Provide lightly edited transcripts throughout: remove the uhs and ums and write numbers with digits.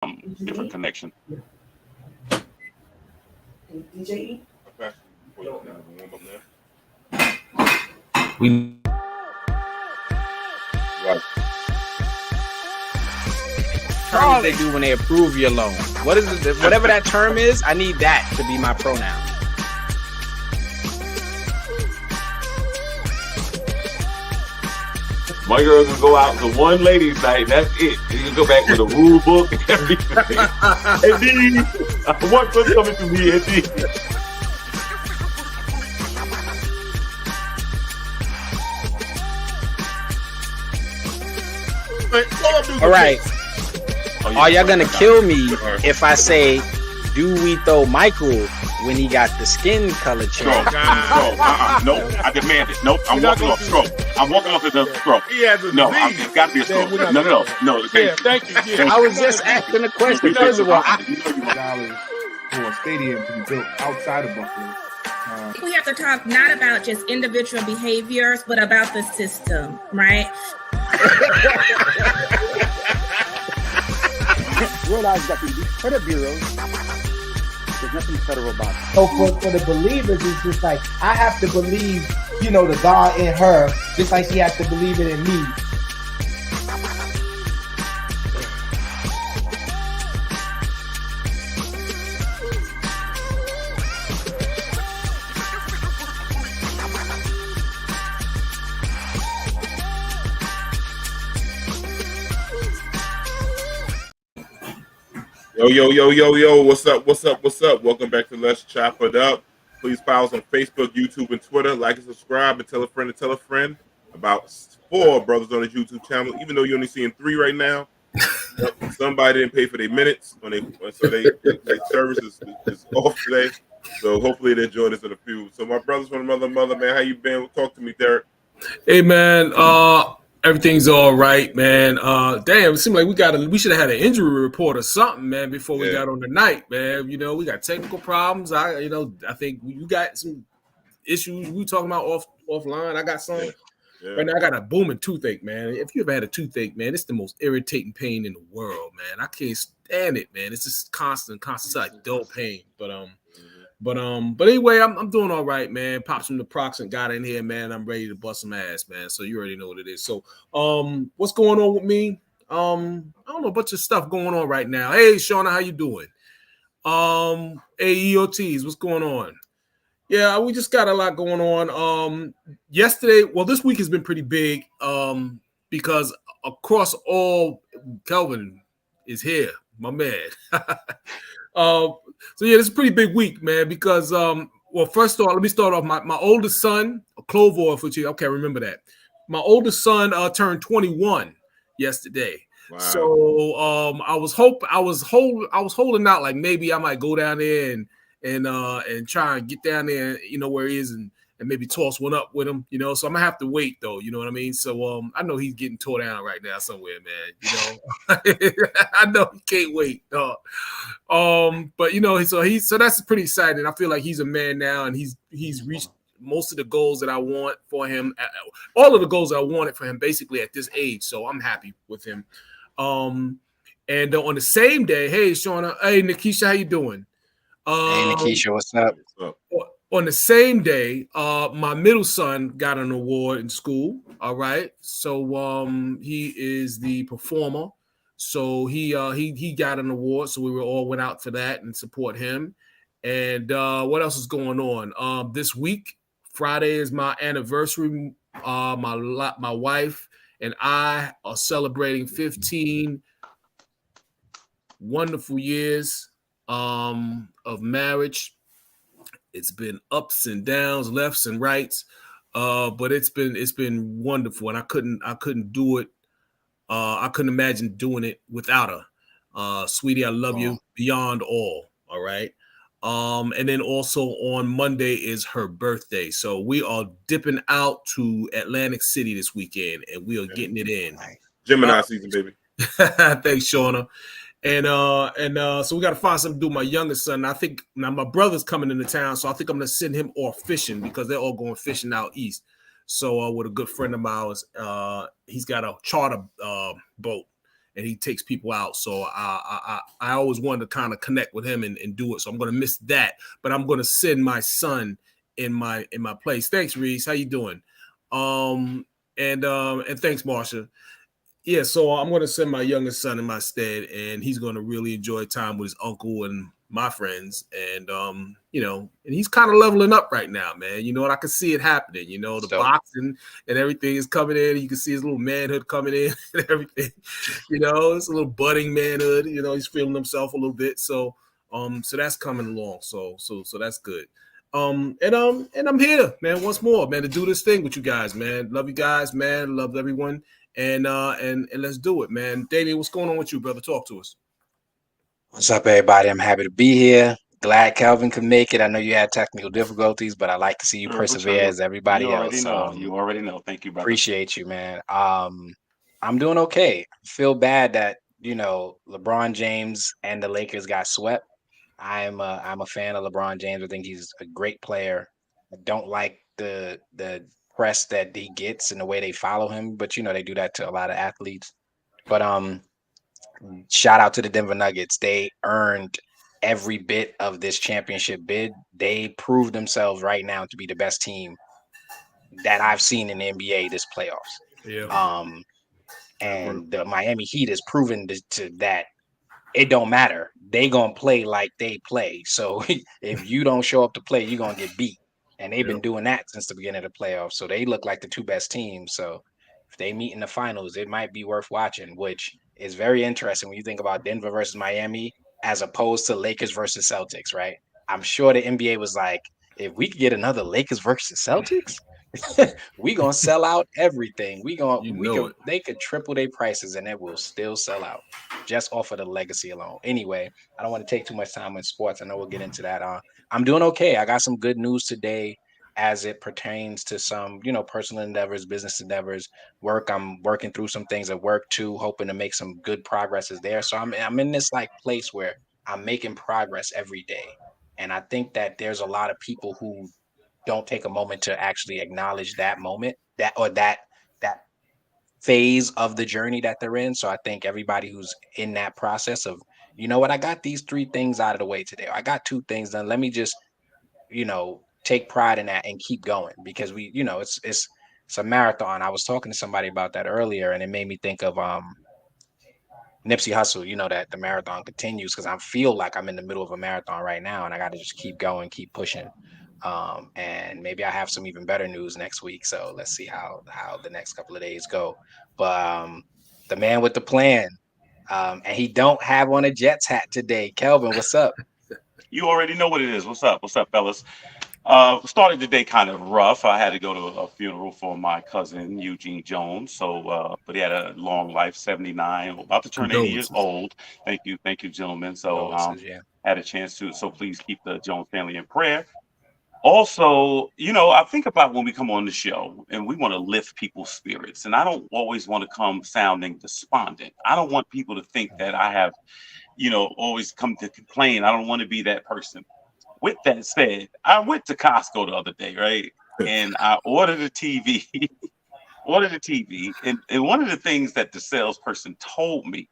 different connection. DJ. We Right. terms they do when they approve your loan. What is it? Whatever that term is, I need that to be my pronoun. My girl can go out to one ladies' night. That's it. You can go back with a rule book and everything. And then what's coming to me? And then, All right. Are y'all gonna kill me if I say, do we throw Michael when he got the skin color change? Nope, I demand it. Nope, I'm walking off stroke. I'm walking off as a stroke. He has a No, disease. it's got to be a stroke. No. Yeah, thank you. Yeah. I was just asking a question. First of all, dollars for a stadium to be built outside of Buffalo. We have to talk not about just individual behaviors, but about the system, right? Realize that these credit bureaus, there's nothing federal about it. So for the believers, it's just like I have to believe, the God in her, just like she has to believe it in me. Yo, what's up? Welcome back to Let's Chop It Up. Please follow us on Facebook, YouTube, and Twitter. Like and subscribe, and tell a friend about 4 brothers on the YouTube channel. Even though you're only seeing 3 right now, somebody didn't pay for their minutes, so their service is off today. So hopefully they join us in a few. So my brothers from another mother, man, how you been? Talk to me, Derek. Hey man, everything's all right, man. Damn, it seemed like we should have had an injury report or something, man, before we got on the night, man. We got technical problems. I think you got some issues we talking about offline. I got some. Yeah. Right now, I got a booming toothache, man. If you ever had a toothache, man, it's the most irritating pain in the world, man. I can't stand it, man. It's just constant, like dull pain. But anyway, I'm doing all right, man. Pops from the Prox and got in here, man. I'm ready to bust some ass, man. So you already know what it is. So what's going on with me? I don't know, a bunch of stuff going on right now. Hey, Shauna, how you doing? Hey, EOTs, what's going on? Yeah, we just got a lot going on. This week has been pretty big because across all, Kelvin is here, my man. So yeah, this is a pretty big week, man, because first of all, let me start off. My oldest son, Clover, for you, I can't remember that. My oldest son turned 21 yesterday. Wow. So I was holding out, like maybe I might go down there and try and get down there, where he is, and maybe toss one up with him, So I'm gonna have to wait, though. You know what I mean? So I know he's getting tore down right now somewhere, man. I know he can't wait. But so that's pretty exciting. I feel like he's a man now, and he's reached most of the goals that I want for him. All of the goals I wanted for him, basically at this age. So I'm happy with him. And on the same day, hey Shauna, hey Nikisha, how you doing? hey Nikisha, what's up? On the same day, my middle son got an award in school. All right, so he is the performer. So he got an award. So we all went out for that and support him. And what else is going on? This week, Friday is my anniversary. My wife and I are celebrating 15 wonderful years of marriage. It's been ups and downs, lefts and rights, but it's been wonderful, and I couldn't do it. I couldn't imagine doing it without her. Sweetie, I love you beyond all. All right. And then also on Monday is her birthday, so we are dipping out to Atlantic City this weekend, and we are getting it in. Gemini season, baby. Thanks, Shauna. And so we got to find something to do with my youngest son. I think now my brother's coming into town, so I think I'm going to send him off fishing because they're all going fishing out east. So with a good friend of ours, he's got a charter boat, and he takes people out. So I always wanted to kind of connect with him and do it. So I'm going to miss that, but I'm going to send my son in my place. Thanks, Reese. How you doing? And thanks, Marsha. Yeah, so I'm going to send my youngest son in my stead, and he's going to really enjoy time with his uncle and my friends. And, and he's kind of leveling up right now, man. You know, and I can see it happening. You know, the boxing and everything is coming in. You can see his little manhood coming in and everything. You know, it's a little budding manhood. You know, he's feeling himself a little bit. So that's coming along. So that's good. And I'm here, man, once more, man, to do this thing with you guys, man. Love you guys, man. Love everyone. And let's do it, man. Damien, what's going on with you, brother? Talk to us. What's up, everybody? I'm happy to be here. Glad Kelvin could make it. I know you had technical difficulties, but I like to see you persevere as everybody else. You already know. Thank you, brother. Appreciate you, man. I'm doing okay. Feel bad that, LeBron James and the Lakers got swept. I'm a fan of LeBron James. I think he's a great player. I don't like the press that he gets and the way they follow him, but they do that to a lot of athletes. But shout out to the Denver Nuggets. They earned every bit of this championship bid. They proved themselves right now to be the best team that I've seen in the NBA this playoffs. Yeah. And the Miami Heat has proven to that it don't matter. They gonna play like they play. So if you don't show up to play, you're gonna get beat. And they've been doing that since the beginning of the playoffs. So they look like the two best teams. So if they meet in the finals, it might be worth watching, which is very interesting when you think about Denver versus Miami as opposed to Lakers versus Celtics, right? I'm sure the NBA was like, if we could get another Lakers versus Celtics, we gonna sell out everything. They could triple their prices and it will still sell out just off of the legacy alone. Anyway, I don't want to take too much time in sports. I know we'll get into that. I'm doing okay. I got some good news today as it pertains to some, personal endeavors, business endeavors, work. I'm working through some things at work too, hoping to make some good progresses there. So I'm in this place where I'm making progress every day. And I think that there's a lot of people who don't take a moment to actually acknowledge that moment, that phase of the journey that they're in. So I think everybody who's in that process of, I got these 3 things out of the way today. I got 2 things done. Let me just, take pride in that and keep going because it's a marathon. I was talking to somebody about that earlier and it made me think of Nipsey Hussle, that the marathon continues because I feel like I'm in the middle of a marathon right now and I got to just keep going, keep pushing. And maybe I have some even better news next week. So let's see how the next couple of days go. But the man with the plan, and he don't have on a Jets hat today. Kelvin, what's up? You already know what it is. What's up, fellas? Started the day kind of rough. I had to go to a funeral for my cousin Eugene Jones. So, but he had a long life, 79, about to turn 80 years old. Thank you, gentlemen. So, had a chance to. So, please keep the Jones family in prayer. Also, I think about when we come on the show and we want to lift people's spirits, and I don't always want to come sounding despondent. I don't want people to think that I have, always come to complain. I don't want to be that person. With that said, I went to Costco the other day, right? And I ordered a TV, and one of the things that the salesperson told me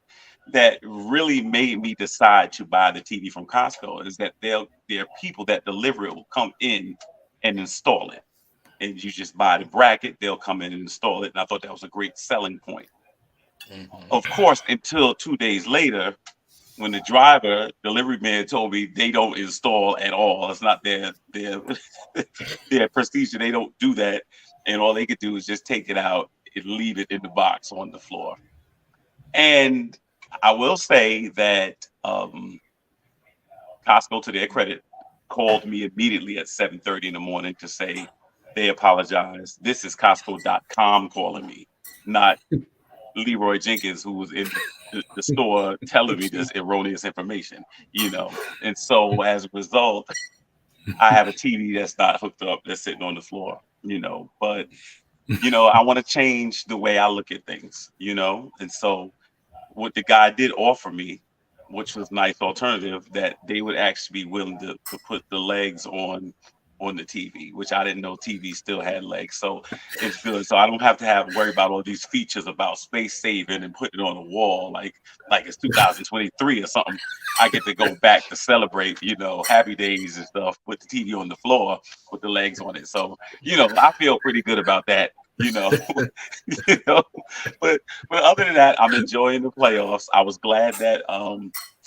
that really made me decide to buy the TV from Costco is that there are people that deliver it will come in and install it. And you just buy the bracket, they'll come in and install it. And I thought that was a great selling point. Mm-hmm. Of course, until 2 days later, when the delivery man told me they don't install at all. It's not their procedure. They don't do that. And all they could do is just take it out and leave it in the box on the floor. And I will say that Costco, to their credit, called me immediately at 7:30 in the morning to say they apologize. This is Costco.com calling me, not Leroy Jenkins, who was in the store telling me this erroneous information, And so as a result, I have a TV that's not hooked up, that's sitting on the floor, But, I want to change the way I look at things, And so what the guy did offer me, which was a nice alternative, that they would actually be willing to put the legs on on the TV, which I didn't know TV still had legs. So it's good. So I don't have to worry about all these features about space saving and putting it on the wall like it's 2023 or something. I get to go back to celebrate, Happy Days and stuff, put the TV on the floor with the legs on it. So, I feel pretty good about that. But other than that, I'm enjoying the playoffs. I was glad that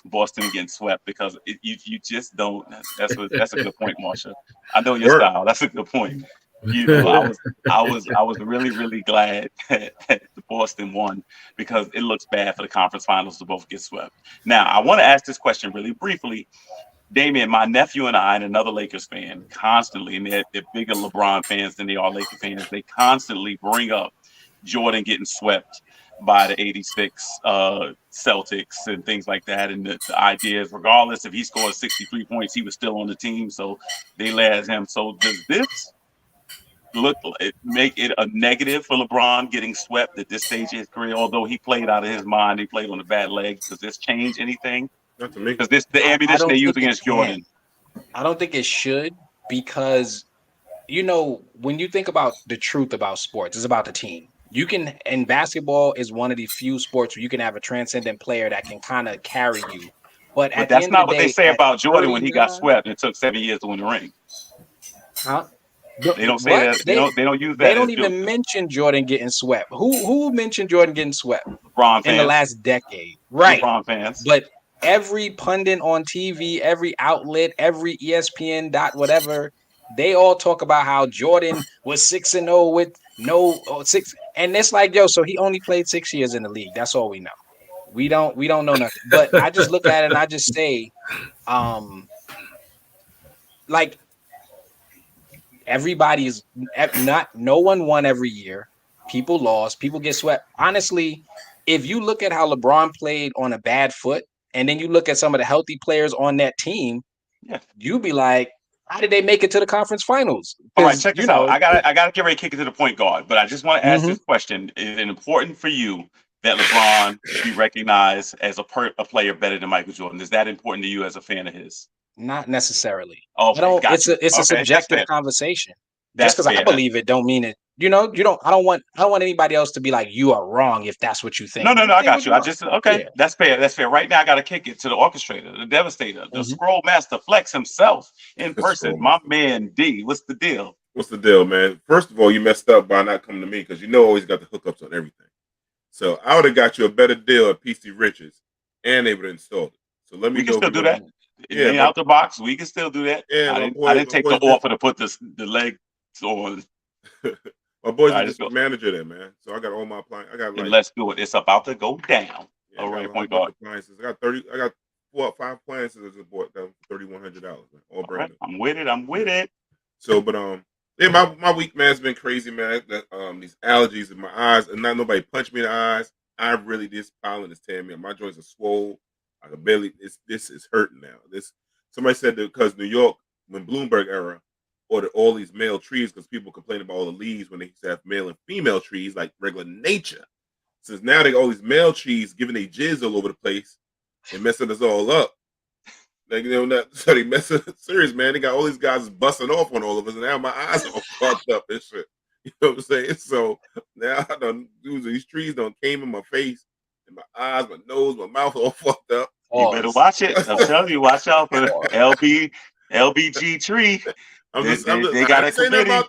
Boston getting swept because you just don't. That's a good point, Marsha. I know your style. That's a good point. I was really, really glad that the Boston won because it looks bad for the conference finals to both get swept. Now, I want to ask this question really briefly. Damian, my nephew and I, and another Lakers fan, constantly, and they're bigger LeBron fans than they are Lakers fans, they constantly bring up Jordan getting swept by the 86 Celtics and things like that. And the idea is, regardless if he scored 63 points, he was still on the team. So they led him. So does this make it a negative for LeBron getting swept at this stage of his career? Although he played out of his mind, he played on a bad leg. Does this change anything? Not to me. Because the ammunition they use against Jordan. I don't think it should, because when you think about the truth about sports, it's about the team. And basketball is one of the few sports where you can have a transcendent player that can kind of carry you. But that's not what they say about Jordan when he got swept and it took 7 years to win the ring. Huh? They don't say that. They don't use that. They don't even mention Jordan getting swept. Who mentioned Jordan getting swept? LeBron fans. In the last decade. Right. LeBron fans. But every pundit on TV, every outlet, every ESPN whatever, they all talk about how Jordan was 6-0 with no 6. And it's like, so he only played 6 years in the league. That's all we know. We don't know nothing. But I just look at it and I just say, like, everybody's no one won every year. People lost. People get swept. Honestly, if you look at how LeBron played on a bad foot, and then you look at some of the healthy players on that team, you be like, how did they make it to the conference finals? All right, check this out. I gotta get ready to kick it to the point guard, but I just want to ask this question: is it important for you that LeBron be recognized as a player better than Michael Jordan? Is that important to you as a fan of his? Not necessarily. Okay, it's a subjective conversation. Just because I believe it, don't mean it. I don't want anybody else to be like, you are wrong if that's what you think. No, I got you. That's fair. That's fair. Right now, I got to kick it to the orchestrator, the devastator, the scroll master, Flex himself in person. My man D. What's the deal? What's the deal, man? First of all, you messed up by not coming to me because always got the hookups on everything. So I would have got you a better deal at PC Riches, and they would have installed it. So let me can still do that. Yeah, out the box, we can still do that. Yeah, I didn't take the offer to put the leg on. My boy's just a manager there, man. So I got all my appliances. Let's do it. It's about to go down. Yeah, all right, point guard. Appliances. I got 4 or 5 appliances as a board that $3,100, man. All brand new. I'm with it. So, but my week, man, has been crazy, man. These allergies in my eyes, and not nobody punched me in the eyes. I really, this pollen is tearing me up. My joints are swole. I can barely. This is hurting now. Somebody said that because New York, when Bloomberg era, ordered all these male trees because people complain about all the leaves when they used to have male and female trees like regular nature. Since now they got all these male trees giving their jizz all over the place and messing us all up. Like, so they messing serious, man. They got all these guys busting off on all of us, and now my eyes are all fucked up and shit. You know what I'm saying? So now these trees came in my face. My eyes, my nose, my mouth all fucked up. You better watch it. I'm telling you, watch out for LBG tree. They got a committee. I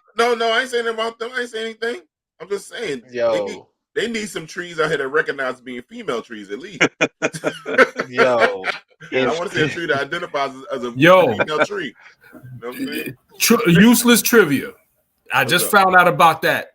ain't saying about them. I ain't saying anything. I'm just saying, they need some trees out here that recognize being female trees at least. I want to see a tree that identifies as a female tree. You know what I'm saying? Useless trivia. I just found out about that.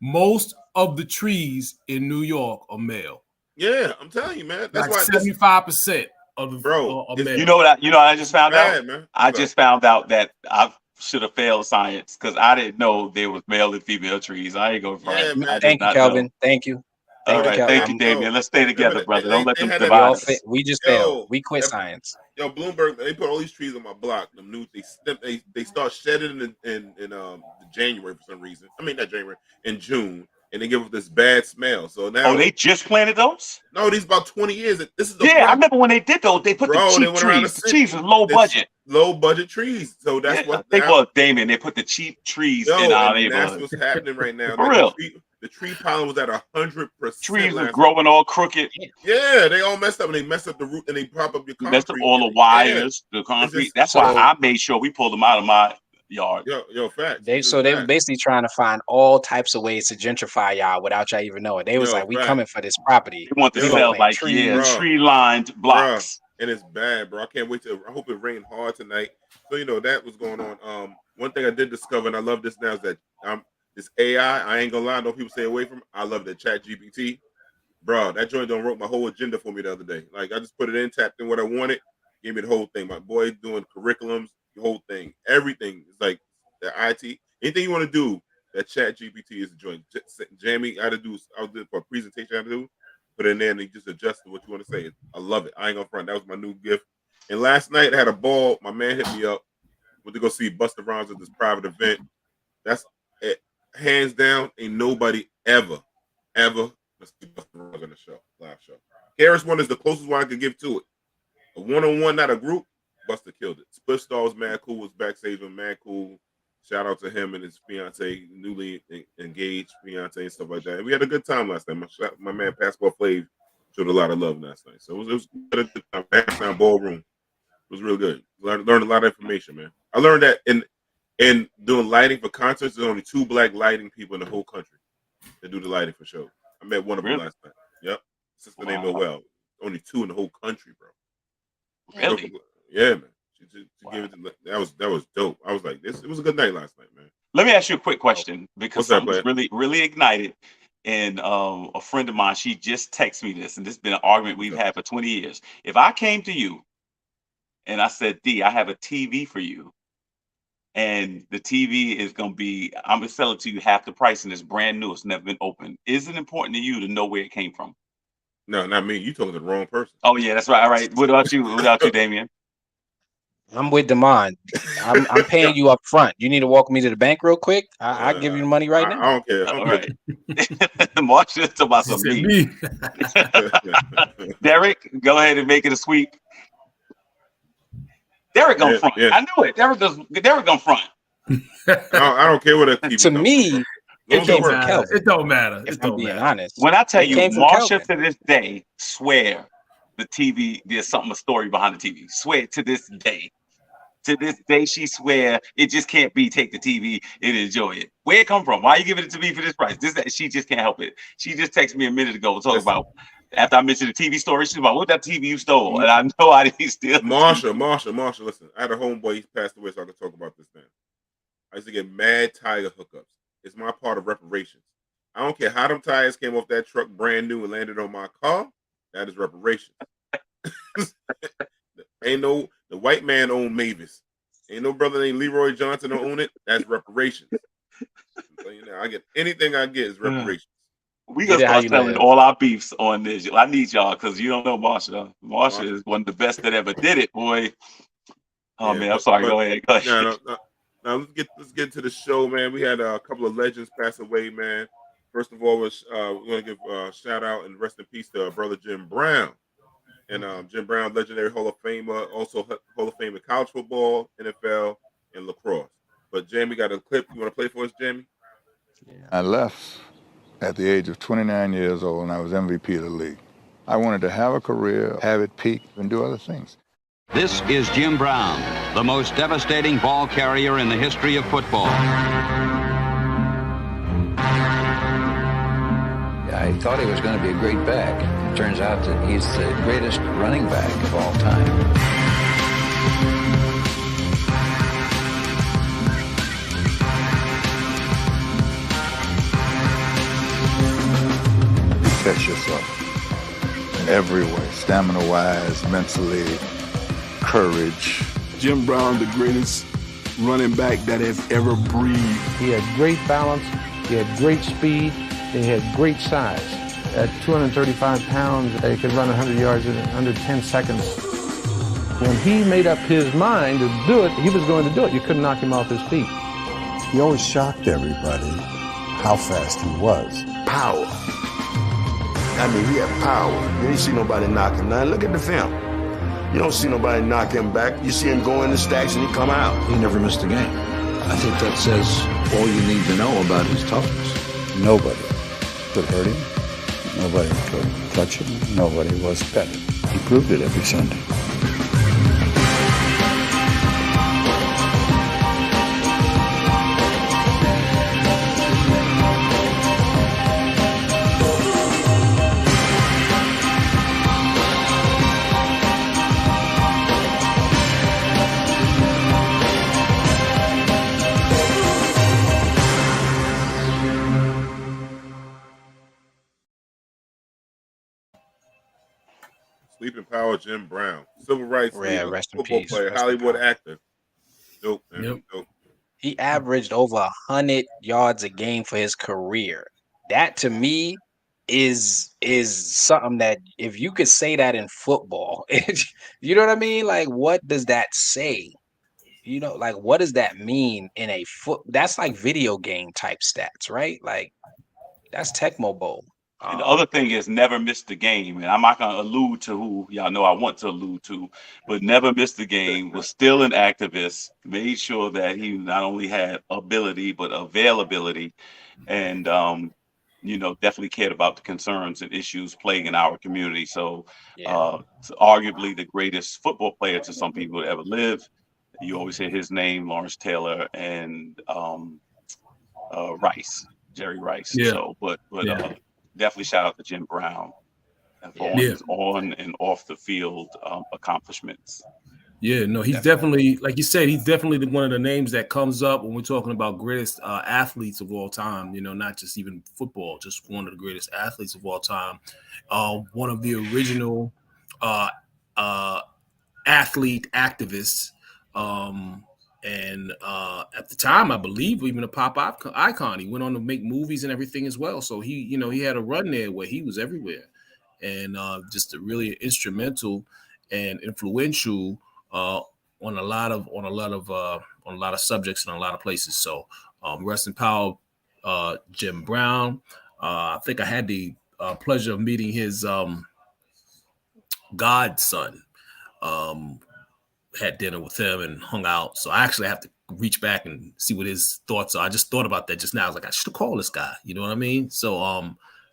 Most of the trees in New York are male. Yeah, I'm telling you, man. That's like 75% of the male. You know what? I just found out. Man. I just found out that I should have failed science because I didn't know there was male and female trees. I ain't gonna front. Thank you, Kelvin. Know. Thank you. All right, thank you, Damian. Let's stay together, brother. Don't let them divide us. We just failed. We quit science. Bloomberg, they put all these trees on my block. Them new, they start shedding in January for some reason. I mean, not January, in June. and they give up this bad smell. So now, they just planted those? No, these about 20 years. This is I remember when they did those. They put the cheap trees. The trees was low budget trees. So that's what they put. Damien, they put the cheap trees in our neighborhood. That's what's happening right now. For real. The tree pollen was at 100%. Trees were growing all crooked. Yeah, they all messed up, and they messed up the root, and they prop up your concrete. Messed up all the wires, the concrete. That's why I made sure we pulled them out of my yard. Facts. They were basically trying to find all types of ways to gentrify y'all without y'all even knowing. They was like, "We coming for this property." They want to sell like tree-lined blocks, and it's bad, bro. I can't wait I hope it rained hard tonight. So that was going on. One thing I did discover, and I love this now, is that this AI. I ain't gonna lie, no people stay away from. I love the ChatGPT, bro. That joint wrote my whole agenda for me the other day. Like I just put it in, tapped in what I wanted, gave me the whole thing. My boy doing curriculums. The whole thing, everything is like the IT. Anything you want to do, that ChatGPT is a joint. Jamie, I was doing for a presentation. I had to do, put it in there, and he just adjusted what you want to say. I love it. I ain't gonna front. That was my new gift. And last night I had a ball. My man hit me up. Went to go see Busta Rhymes at this private event. That's it. Hands down, ain't nobody ever let's see Busta Rhymes on the live show. Harris one is the closest one I could give to it. A one-on-one, not a group. Busta killed it. Split Star was mad cool. Was backstage with mad cool. Shout out to him and his fiance, newly engaged fiance and stuff like that. And we had a good time last night. My man Passport Flav showed a lot of love last night. So it was a good time. Halftime ballroom. It was real good. Learned a lot of information, man. I learned that in doing lighting for concerts, there's only 2 black lighting people in the whole country that do the lighting for shows. I met one of them last night. Yep. Sister named Noel. Only 2 in the whole country, bro. Really? Yeah, man. Give it that was dope. I was like, it was a good night last night, man. Let me ask you a quick question because something's really ignited. And a friend of mine, she just texted me this, and this has been an argument we've had for 20 years. If I came to you and I said, D, I have a TV for you, and the TV is I'm gonna sell it to you half the price, and it's brand new, it's never been opened. Is it important to you to know where it came from? No, not me. You talking to the wrong person. Oh yeah, that's right. All right. What about you? Damien? I'm with Damon. I'm paying you up front. You need to walk me to the bank real quick. I'll give you the money right now. I don't care. All right. Marsha, talk about some me. Derek, go ahead and make it a sweep. Derek gonna front. Yeah. I knew it. Derek gonna front. I don't care what a TV. To me, it don't matter. If I'm being honest. When I tell you, Marsha to this day swear the TV, there's a story behind the TV. Swear to this day. To this day, she swear it just can't be take the TV and enjoy it. Where it come from? Why are you giving it to me for this price? She just can't help it. She just texted me a minute ago talking about, after I mentioned the TV story, she's about, what that TV you stole? And I know I didn't steal. Marsha, listen, I had a homeboy, he passed away, so I can talk about this now. I used to get mad tire hookups. It's my part of reparations. I don't care how them tires came off that truck brand new and landed on my car. That is reparations. The white man owned Mavis. Ain't no brother named Leroy Johnson don't own it. That's reparations. So, I get anything I get is reparations. We gonna start selling all our beefs on this. I need y'all because you don't know Marsha. Marsha is one of the best that ever did it, boy. Oh man, I'm sorry. Go ahead. Now let's get to the show, man. We had a couple of legends pass away, man. First of all, we're going to give a shout out and rest in peace to our brother Jim Brown. And Jim Brown, legendary Hall of Famer, also Hall of Fame in college football, NFL, and lacrosse. But Jamie got a clip. You want to play for us, Jamie? Yeah. I left at the age of 29 years old, and I was MVP of the league. I wanted to have a career, have it peak, and do other things. This is Jim Brown, the most devastating ball carrier in the history of football. I thought he was going to be a great back. It turns out that he's the greatest running back of all time. You test yourself in every way, stamina-wise, mentally, courage. Jim Brown, the greatest running back that has ever breathed. He had great balance, he had great speed, he had great size. At 235 pounds, he could run 100 yards in under 10 seconds. When he made up his mind to do it, he was going to do it. You couldn't knock him off his feet. He always shocked everybody how fast he was. power. I mean, he had power. You ain't see nobody knocking nothing. Look at the film. You don't see nobody knock him back. You see him go in the stacks and he come out. He never missed a game. I think that says all you need to know about his toughness. Nobody could hurt him. Nobody could touch him. Nobody was better. He proved it every Sunday. Sleeping Power, Jim Brown, civil rights leader, Rest in football peace. player, Rest in Hollywood power. actor. Dope, man. Yep. Dope. He averaged over 100 yards a game for his career. That to me is something that if you could say that in football, you know what I mean? Like, what does that say? You know, like what does that mean in a foot? That's like video game type stats, right? Like that's Tecmo Bowl. And the other thing is never missed a game. And I'm not going to allude to who y'all know I want to allude to, but never missed a game, was still an activist, made sure that he not only had ability, but availability. And, you know, definitely cared about the concerns and issues plaguing our community. So it's arguably the greatest football player to some people to ever live. You always hear his name, Lawrence Taylor and Rice, Jerry Rice. Yeah. So, but definitely shout out to Jim Brown for Yeah. his on and off the field accomplishments. Yeah, no, he's definitely, like you said, he's definitely one of the names that comes up when we're talking about greatest athletes of all time. You know, not just even football, just one of the greatest athletes of all time. One of the original athlete activists. And at the time, I believe even a pop icon. He went on to make movies and everything as well. So he, you know, he had a run there where he was everywhere, and just a really instrumental and influential on a lot of subjects and a lot of places. So rest in power, Jim Brown. I think I had the pleasure of meeting his godson. Had dinner with him and hung out. So I actually have to reach back and see what his thoughts are. I just thought about that just now. I was like, I should call this guy. You know what I mean? So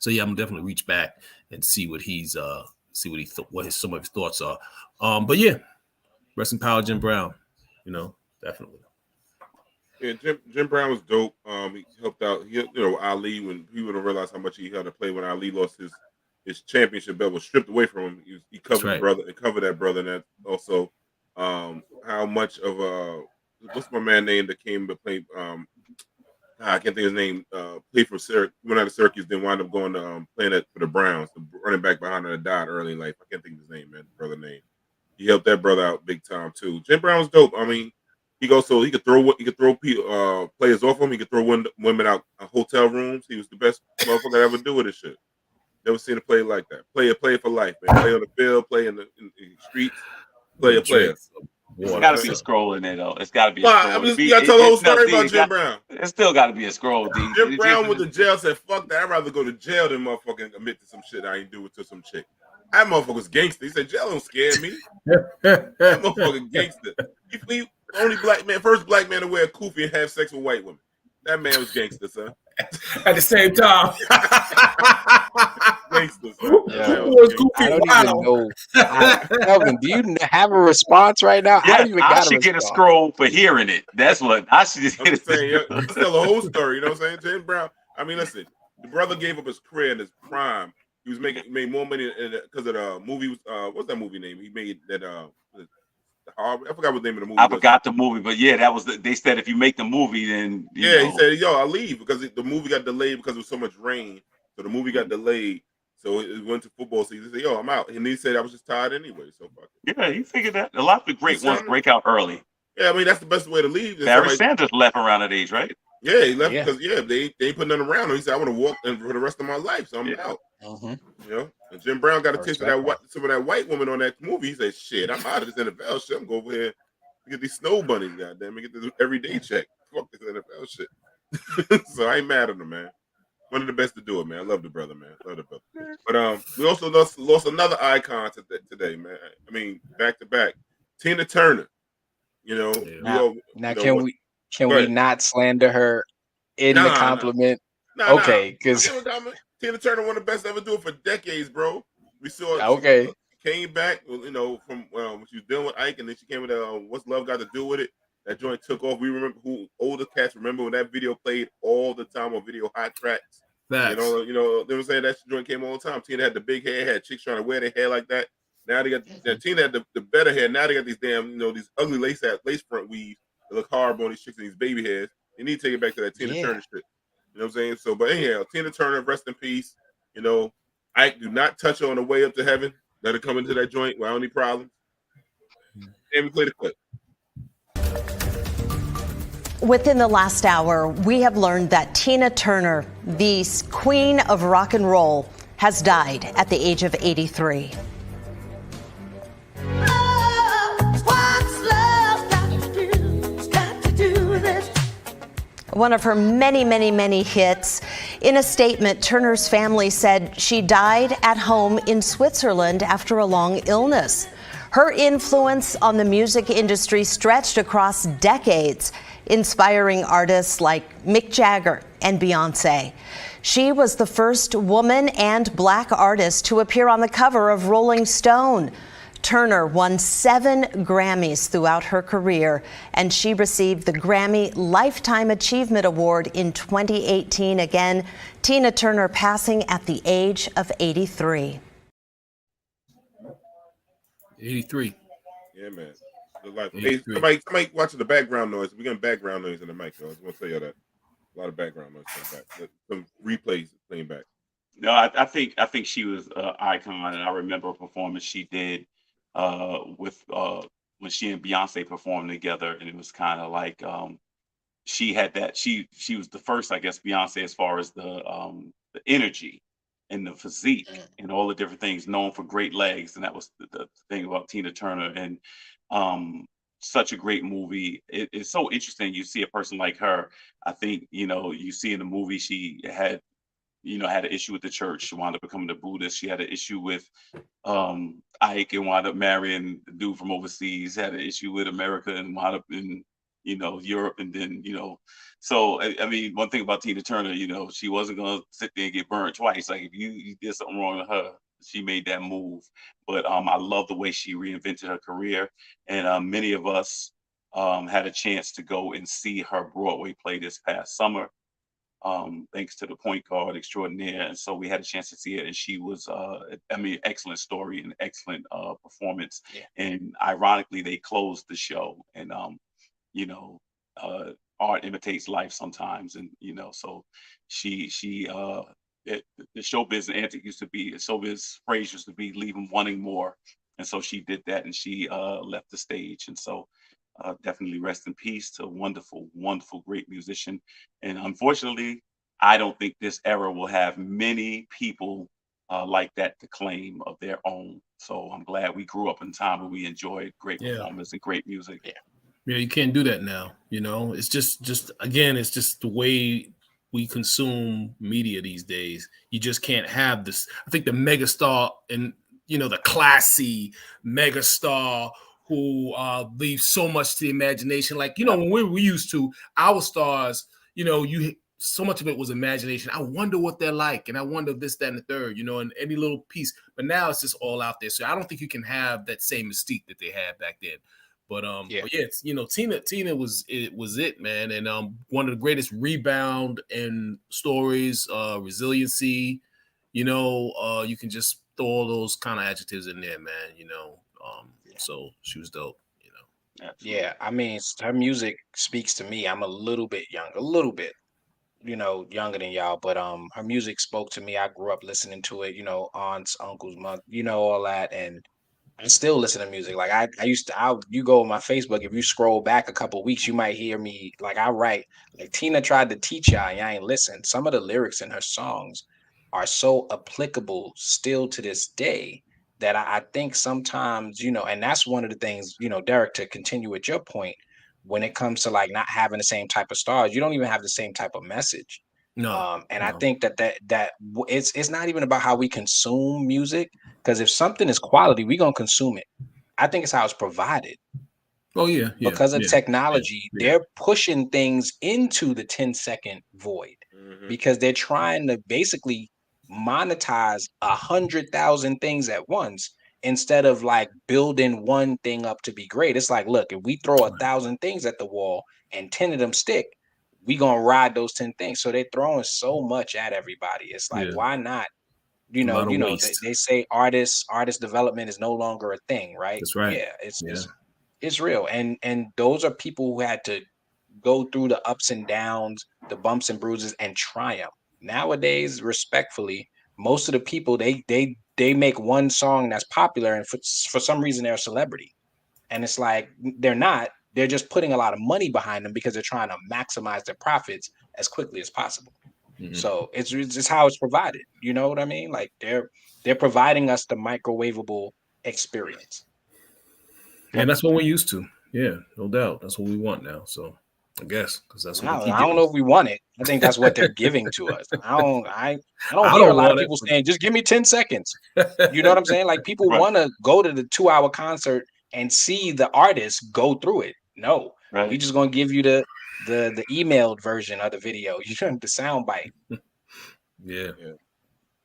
yeah, I'm definitely reach back and see what he's some of his thoughts are. But yeah, rest in power, Jim Brown. You know, definitely. Yeah, Jim Brown was dope. He helped out. Ali, when people don't realize how much he had to play when Ali lost his championship belt, was stripped away from him. He covered right. brother and covered that brother, and that also. How much of what's my man name that came to play? I can't think of his name. Played for Syracuse, went out of Syracuse, then wound up going to playing for the Browns. The running back behind him that died early in life. I can't think of his name, man. Brother name. He helped that brother out big time too. Jim Brown's dope. I mean, he could throw players off him. He could throw women out hotel rooms. He was the best motherfucker to ever do with this shit. Never seen a play like that. Play for life, man. Play on the field. Play in the streets. Player. It's got to be a scroll in there, though. It's got to be a scroll. You got to tell the whole story about Jim Brown. It still got to be a scroll, D. Jim Brown went to jail, said, fuck that. I'd rather go to jail than motherfucking admit to some shit I ain't do it to some chick. That motherfucker was gangster. He said, jail don't scare me. That motherfucker gangster. He only first black man to wear a kufi and have sex with white women. That man was gangster, son. At the same time. Gangster, I don't even know. Kelvin, do you have a response right now? Yeah, I should get a scroll for hearing it. That's what I should just get. I'm saying, you tell the whole story. You know what I'm saying? Jim Brown. I mean, listen, the brother gave up his career in his prime. He was made more money because of the movie. What's that movie name? He made that. I forgot what the name of the movie. I forgot the movie, but yeah, that was. They said if you make the movie, then he said, "Yo, I'll leave," because the movie got delayed because there was so much rain. So the movie got delayed. So it went to football season. He said, "Yo, I'm out," and he said, "I was just tired anyway." So fuck it. Yeah, he figured that. A lot of the great ones break out early. Yeah, I mean that's the best way to leave. Barry Sanders left around that age, right? Yeah, he left because they ain't put nothing around him. He said, "I want to walk for the rest of my life, so I'm out." You know, and Jim Brown got a taste of some of that white woman on that movie. He said, "Shit, I'm out of this NFL shit. I'm going over here to get these snow bunnies, goddamn, and get this everyday check. Fuck this NFL shit." So I ain't mad at him, man. One of the best to do it, man. I love the brother, man. Love the brother. But we also lost another icon today, man. I mean, back to back. Tina Turner. You know, Now, can we not slander her in the compliment? Okay, because Tina Turner, one of the best to ever do it for decades, bro. We saw okay. She came back, you know, from when she was dealing with Ike, and then she came with What's Love Got to Do with It. That joint took off. We remember older cats remember when that video played all the time on video hot tracks. Facts. You know, they were saying that joint came all the time. Tina had the big hair, had chicks trying to wear their hair like that. Now they got Tina had the better hair. Now they got these damn, you know, these ugly lace front weaves that look horrible on these chicks and these baby hairs. They need to take it back to that Tina Turner shit. You know what I'm saying? So, but anyhow, Tina Turner, rest in peace. You know, Ike, do not touch her on the way up to heaven. Let her come into that joint without any problems. And we play the clip. Within the last hour, we have learned that Tina Turner, the queen of rock and roll, has died at the age of 83. One of her many, many, many hits. In a statement, Turner's family said she died at home in Switzerland after a long illness. Her influence on the music industry stretched across decades, inspiring artists like Mick Jagger and Beyonce. She was the first woman and black artist to appear on the cover of Rolling Stone. Turner won 7 Grammys throughout her career, and she received the Grammy Lifetime Achievement Award in 2018. Again, Tina Turner passing at the age of 83. 83. Yeah, man. Hey, somebody watching the background noise. We're getting background noise in the mic, though. I just want to tell you that. A lot of background noise coming back. Some replays playing back. No, I think she was an icon, and I remember a performance she did with when she and Beyonce performed together, and it was kind of like she had that she was the first, I guess, Beyonce as far as the energy and the physique and all the different things, known for great legs, and that was the thing about Tina Turner. And such a great movie. It's so interesting. You see a person like her. I think, you know, you see in the movie she had an issue with the church. She wound up becoming a Buddhist. She had an issue with Ike and wound up marrying the dude from overseas. Had an issue with America and wound up in, Europe. And then, so I mean, one thing about Tina Turner, she wasn't gonna sit there and get burned twice. Like if you did something wrong to her, she made that move. But I love the way she reinvented her career. And many of us had a chance to go and see her Broadway play this past summer. Thanks to the point guard extraordinaire. And so we had a chance to see it. And she was, excellent story and excellent performance. Yeah. And ironically, they closed the show. And, art imitates life sometimes. And, so the showbiz antic showbiz phrase used to be leave them wanting more. And so she did that and she left the stage. And so definitely rest in peace to a wonderful, wonderful, great musician. And unfortunately, I don't think this era will have many people like that to claim of their own. So I'm glad we grew up in a time where we enjoyed great performance and great music. Yeah, you can't do that now. It's just again, it's just the way we consume media these days. You just can't have this. I think the megastar and the classy megastar who leaves so much to the imagination. Like, when we used to, our stars, so much of it was imagination. I wonder what they're like, and I wonder this, that, and the third, and any little piece. But now it's just all out there. So I don't think you can have that same mystique that they had back then. But it's, Tina was it, man. And one of the greatest rebound and stories, resiliency, you can just throw all those kind of adjectives in there, man, so she was dope, Yeah, I mean, her music speaks to me. I'm a little bit younger than y'all, but her music spoke to me. I grew up listening to it, aunts, uncles, mom, all that, and I still listen to music. Like you go on my Facebook, if you scroll back a couple weeks, you might hear me, like I write, like Tina tried to teach y'all, and y'all ain't listen. Some of the lyrics in her songs are so applicable still to this day that I think sometimes, and that's one of the things, Derek, to continue with your point, when it comes to like not having the same type of stars, you don't even have the same type of message. No, and I think that it's not even about how we consume music, because if something is quality, we're gonna consume it. I think it's how it's provided. Oh yeah, Because of technology, they're pushing things into the 10-second void because they're trying to basically monetize 100,000 things at once instead of like building one thing up to be great. It's like, look, if we throw 1,000 things at the wall and 10 of them stick, we gonna ride those 10 things. So they're throwing so much at everybody. It's like, why not? They say artist development is no longer a thing, right? That's right. Yeah, it's real. And those are people who had to go through the ups and downs, the bumps and bruises, and triumph. Nowadays, respectfully, most of the people they make one song that's popular, and for some reason they're a celebrity. And it's like they're not. They're just putting a lot of money behind them because they're trying to maximize their profits as quickly as possible. So it's just how it's provided. You know what I mean? Like they're providing us the microwavable experience. And that's what we're used to. Yeah, no doubt. That's what we want now. So I guess because that's what I don't know if we want it. I think that's what they're giving to us. I don't hear a lot of people saying, just give me 10 seconds. You know what I'm saying? Like people want to go to the 2-hour concert and see the artist go through it. No, we just gonna give you the emailed version of the video. You shouldn't the sound bite. Yeah.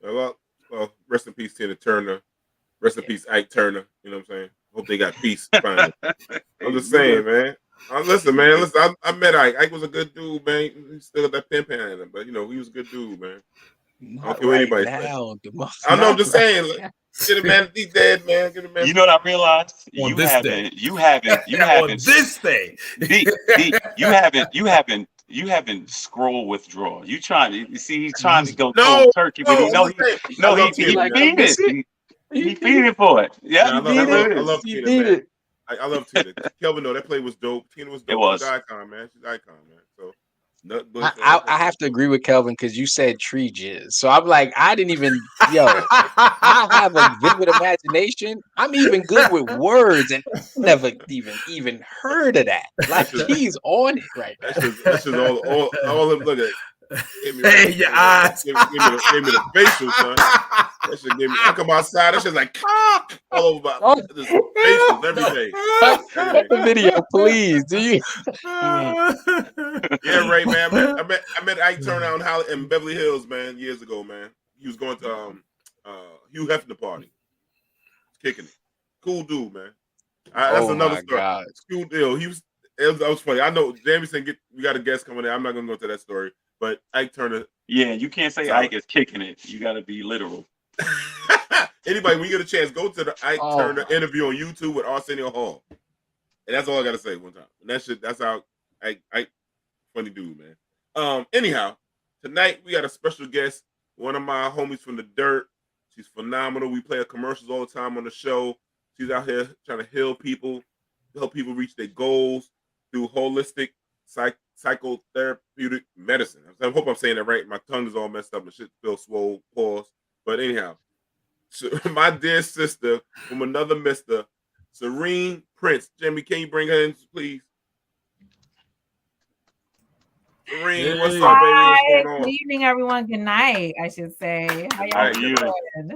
Well, rest in peace, Tina Turner. Rest in peace, Ike Turner. You know what I'm saying? Hope they got peace finally. I'm just saying, man. Listen, I met Ike. Ike was a good dude, man. He still got that pin in him, but he was a good dude, man. I don't feel anybody. I know. I'm just saying. Like, get a man. He's dead, man. Get a man. You know what I realized? You haven't on this day. You haven't scroll withdrawal. You trying to see? He's trying to go cold turkey, but he feeding for it. Yeah, I love Tina, man. I love Tina. Kelvin, no, that play was dope. Tina was dope. It was. She's an icon, man. She's an icon, man. So. I have to agree with Kelvin because you said tree jizz. So I'm like, I didn't even, I have a vivid imagination. I'm even good with words and never even heard of that. Like he's on it right now. That's just all of look at it. Hey, your eyes. Give me the facial, son. That shit give me. I come outside. That shit's like all over my facials every day. Put the video, please. Do you? Yeah, right, man. I met Ike Turner out in Beverly Hills, man, years ago, man. He was going to Hugh Hefner party. Kicking it. Cool dude, man. That's another story. Cool deal. That was funny. I know Jamie said we got a guest coming in. I'm not gonna go into that story. But Ike Turner. Yeah, you can't say Ike is kicking it. You got to be literal. Anybody, when you get a chance, go to the Ike Turner interview on YouTube with Arsenio Hall. And that's all I got to say one time. And that's how Ike, funny dude, man. Anyhow, tonight we got a special guest, one of my homies from the dirt. She's phenomenal. We play her commercials all the time on the show. She's out here trying to heal people, help people reach their goals through holistic psychotherapeutic medicine. I hope I'm saying that right. My tongue is all messed up and shit feels swole. Pause. But anyhow, so my dear sister from another mister, Serene Prince. Jamie, can you bring her in, please? Serene, what's up, baby? What's going on? Good evening, everyone. Good night, I should say. How y'all doing?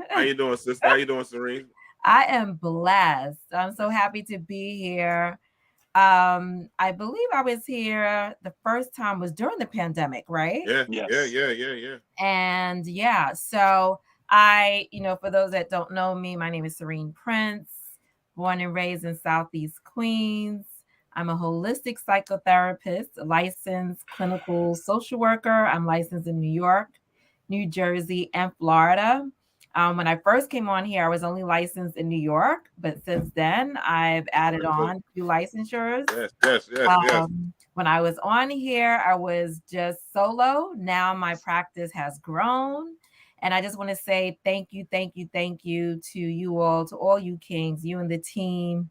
How you doing, sister? How you doing, Serene? I am blessed. I'm so happy to be here. I believe I was here the first time was during the pandemic, right? Yeah. And so for those that don't know me, my name is Serene Prince, born and raised in Southeast Queens. I'm a holistic psychotherapist, a licensed clinical social worker. I'm licensed in New York, New Jersey, and Florida. When I first came on here, I was only licensed in New York, but since then I've added on 2 licensures. Yes. When I was on here, I was just solo. Now my practice has grown. And I just want to say thank you to you all, to all you kings, you and the team,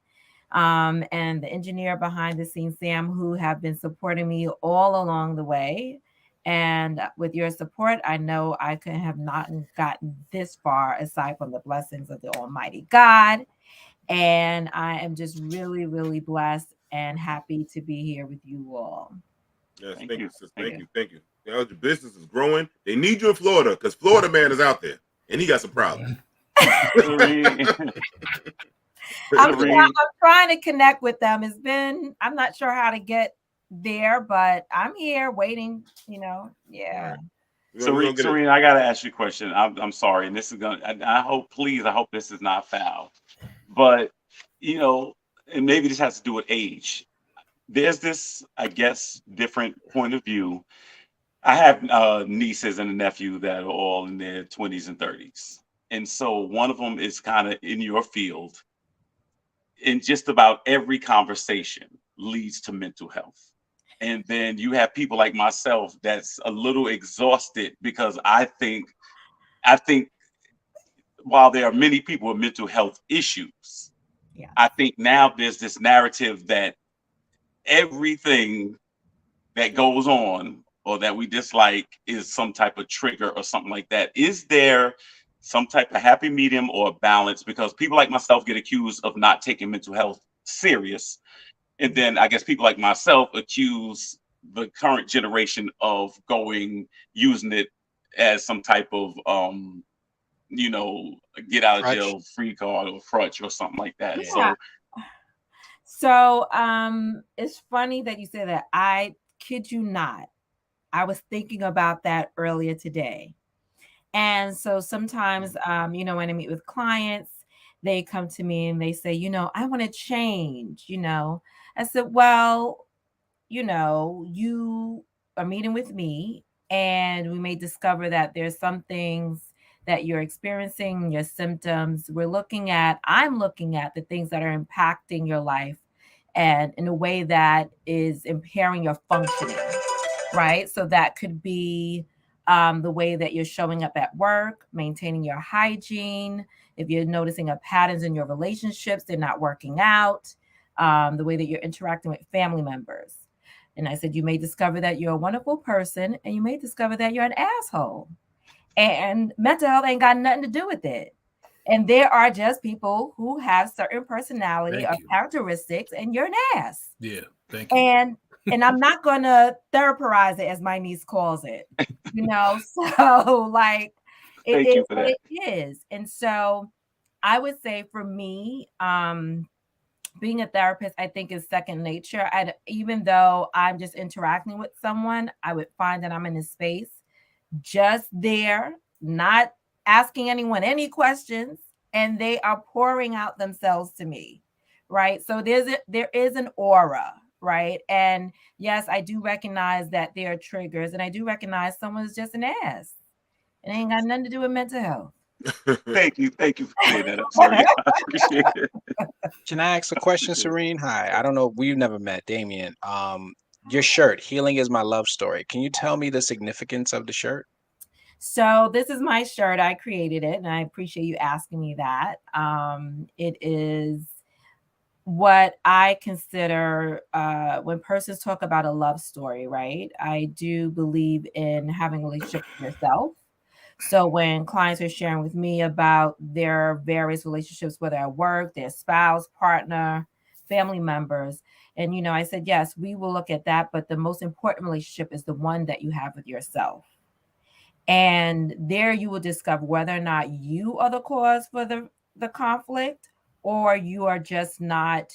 and the engineer behind the scenes, Sam, who have been supporting me all along the way. And with your support, I know I could have not gotten this far aside from the blessings of the Almighty God. And I am just really, really blessed and happy to be here with you all. Yes, thank you, sister. Thank you. Your business is growing. They need you in Florida because Florida man is out there and he got some problems. I'm trying to connect with them. I'm not sure how to get there, but I'm here waiting, yeah. Serene, I gotta ask you a question. I'm sorry, and this is gonna. I hope this is not foul, but and maybe this has to do with age. There's this, I guess, different point of view. I have nieces and a nephew that are all in their 20s and 30s, and so one of them is kind of in your field. And just about every conversation leads to mental health. And then you have people like myself that's a little exhausted because I think while there are many people with mental health issues, I think now there's this narrative that everything that goes on or that we dislike is some type of trigger or something like that. Is there some type of happy medium or balance? Because people like myself get accused of not taking mental health serious. And then I guess people like myself accuse the current generation of using it as some type of, get out of jail free card or crutch or something like that. Yeah. So it's funny that you say that. I kid you not. I was thinking about that earlier today. And so sometimes, when I meet with clients, they come to me and they say, I want to change, I said, well, you are meeting with me and we may discover that there's some things that you're experiencing, your symptoms. I'm looking at the things that are impacting your life and in a way that is impairing your functioning, right? So that could be the way that you're showing up at work, maintaining your hygiene. If you're noticing patterns in your relationships, they're not working out, the way that you're interacting with family members. And I said, you may discover that you're a wonderful person and you may discover that you're an asshole. And mental health ain't got nothing to do with it. And there are just people who have certain personality or characteristics and you're an ass. Yeah, thank you. And I'm not going to therapize it, as my niece calls it, so like it is what it is. And so I would say for me, being a therapist, I think is second nature. Even though I'm just interacting with someone, I would find that I'm in a space just there, not asking anyone any questions, and they are pouring out themselves to me, right? So there is an aura, right? And yes, I do recognize that there are triggers, and I do recognize someone's just an ass. It ain't got nothing to do with mental health. Thank you for clearing that up, Serene. I appreciate it. Can I ask a question, Serene? Hi, I don't know. We've never met, Damien. Your shirt, "Healing is My Love Story." Can you tell me the significance of the shirt? So this is my shirt. I created it, and I appreciate you asking me that. It is what I consider when persons talk about a love story, right? I do believe in having a relationship with yourself. So when clients are sharing with me about their various relationships, whether at work, their spouse, partner, family members, and I said, yes, we will look at that, but the most important relationship is the one that you have with yourself. And there you will discover whether or not you are the cause for the conflict, or you are just not,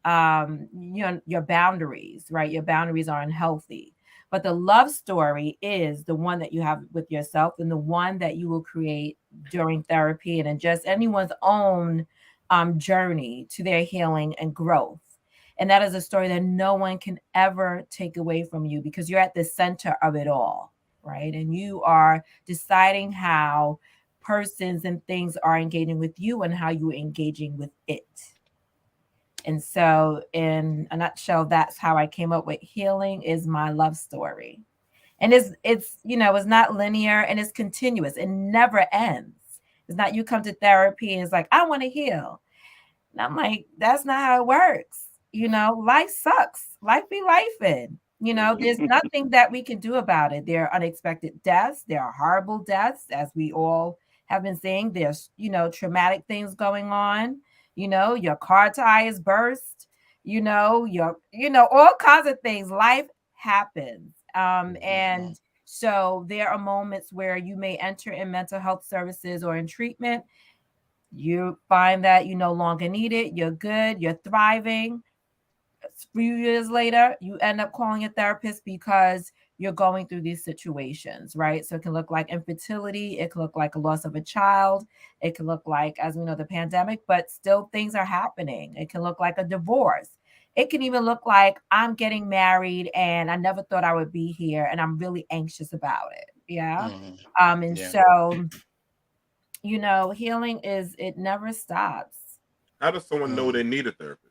your boundaries, right? Your boundaries are unhealthy. But the love story is the one that you have with yourself and the one that you will create during therapy and in just anyone's own journey to their healing and growth. And that is a story that no one can ever take away from you because you're at the center of it all, right? And you are deciding how persons and things are engaging with you and how you're engaging with it. And so in a nutshell, that's how I came up with Healing is My Love Story. And it's not linear and it's continuous. It never ends. It's not you come to therapy and it's like, I want to heal. And I'm like, that's not how it works. Life sucks. Life be lifing. There's nothing that we can do about it. There are unexpected deaths. There are horrible deaths, as we all have been saying. There's, traumatic things going on. Your car tires burst, all kinds of things. Life happens. And So there are moments where you may enter in mental health services or in treatment. You find that you no longer need it. You're good. You're thriving. A few years later, you end up calling a therapist because you're going through these situations, right? So it can look like infertility. It can look like a loss of a child. It can look like, as we know, the pandemic, but still things are happening. It can look like a divorce. It can even look like I'm getting married and I never thought I would be here and I'm really anxious about it. Yeah. And so, you know, healing it never stops. How does someone know they need a therapist?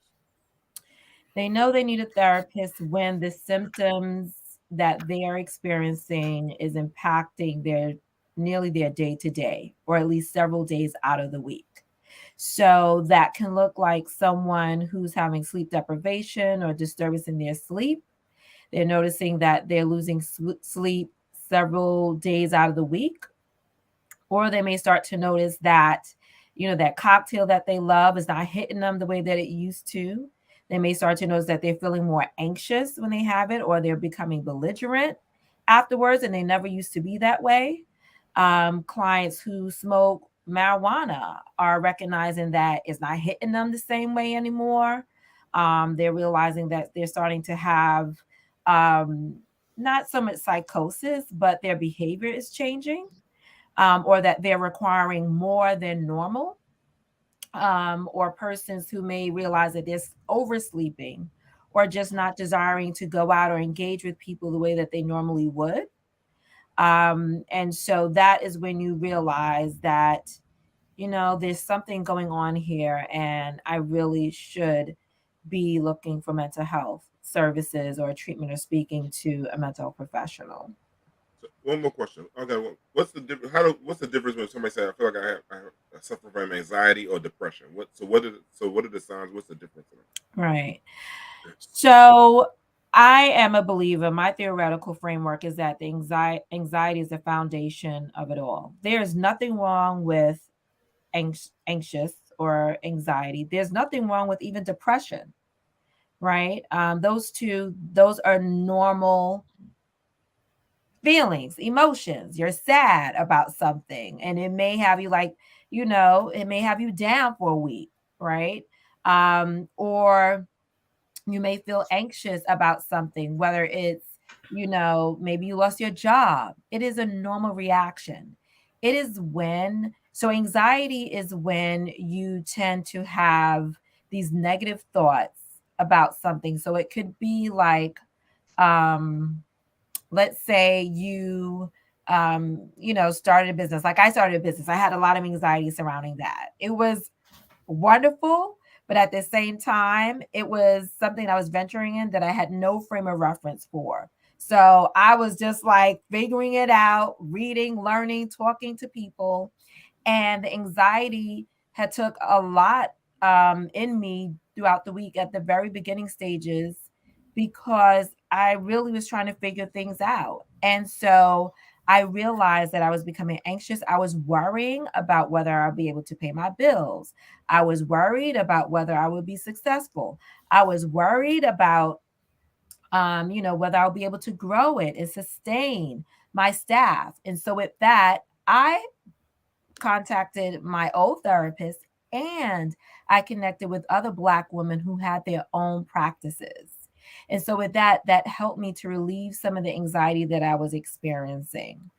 They know they need a therapist when the symptoms that they are experiencing is impacting nearly their day to day, or at least several days out of the week. So that can look like someone who's having sleep deprivation or disturbance in their sleep. They're noticing that they're losing sleep several days out of the week. Or they may start to notice that, you know, that cocktail that they love is not hitting them the way that it used to. They may start to notice that they're feeling more anxious when they have it, or they're becoming belligerent afterwards, and they never used to be that way. Clients who smoke marijuana are recognizing that it's not hitting them the same way anymore. They're realizing that they're starting to have not so much psychosis, but their behavior is changing, or that they're requiring more than normal. Or persons who may realize that they're oversleeping or just not desiring to go out or engage with people the way that they normally would. And so that is when you realize that, you know, there's something going on here and I really should be looking for mental health services or treatment or speaking to a mental health professional. One more question. Okay, well, what's the difference? What's the difference when somebody says, "I feel like I suffer from anxiety or depression"? What are the signs? What's the difference? Right. So I am a believer. My theoretical framework is that the anxiety is the foundation of it all. There is nothing wrong with anxious or anxiety. There's nothing wrong with even depression. Right. Those are normal feelings, emotions. You're sad about something and it may have you it may have you down for a week, right? Or you may feel anxious about something, whether it's, maybe you lost your job. It is a normal reaction. Anxiety is when you tend to have these negative thoughts about something. So it could be like, let's say you started a business. Like I started a business. I had a lot of anxiety surrounding that. It was wonderful, but at the same time, it was something I was venturing in that I had no frame of reference for. So I was just like figuring it out, reading, learning, talking to people. And the anxiety had took a lot in me throughout the week at the very beginning stages, because I really was trying to figure things out. And so I realized that I was becoming anxious. I was worrying about whether I'll be able to pay my bills. I was worried about whether I would be successful. I was worried about, whether I'll be able to grow it and sustain my staff. And so with that, I contacted my old therapist and I connected with other Black women who had their own practices. And so with that helped me to relieve some of the anxiety that I was experiencing.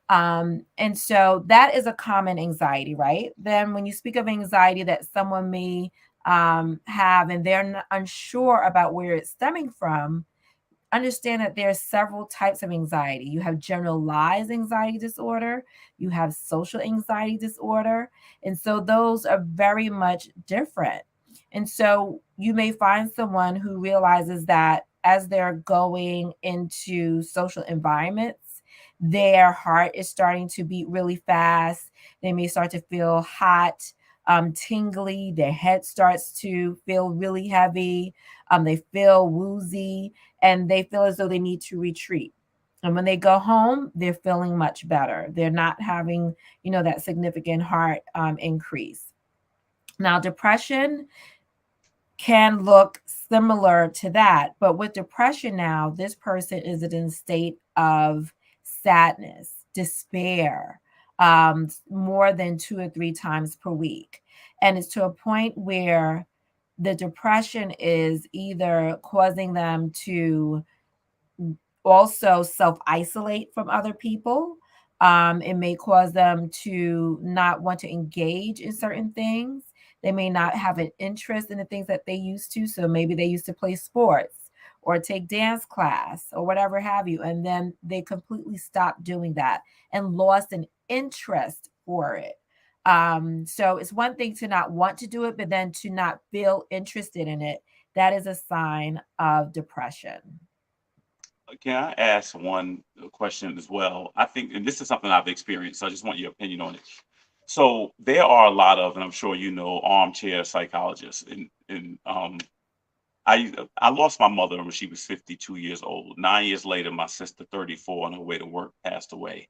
And so that is a common anxiety, right? Then when you speak of anxiety that someone may have and they're unsure about where it's stemming from, understand that there are several types of anxiety. You have generalized anxiety disorder, you have social anxiety disorder, and so those are very much different. And so you may find someone who realizes that as they're going into social environments, their heart is starting to beat really fast. They may start to feel hot, tingly. Their head starts to feel really heavy. They feel woozy and they feel as though they need to retreat. And when they go home, they're feeling much better. They're not having, that significant heart increase. Now, depression can look similar to that, but with depression now, this person is in a state of sadness, despair, more than 2 or 3 times per week. And it's to a point where the depression is either causing them to also self-isolate from other people. It may cause them to not want to engage in certain things. They may not have an interest in the things that they used to. So maybe they used to play sports or take dance class or whatever have you. And then they completely stopped doing that and lost an interest for it. So it's one thing to not want to do it, but then to not feel interested in it. That is a sign of depression. Can I ask one question as well? I think, and this is something I've experienced, so I just want your opinion on it. So there are a lot of, and I'm sure you know, armchair psychologists. And I lost my mother when she was 52 years old. 9 years later, my sister, 34, on her way to work, passed away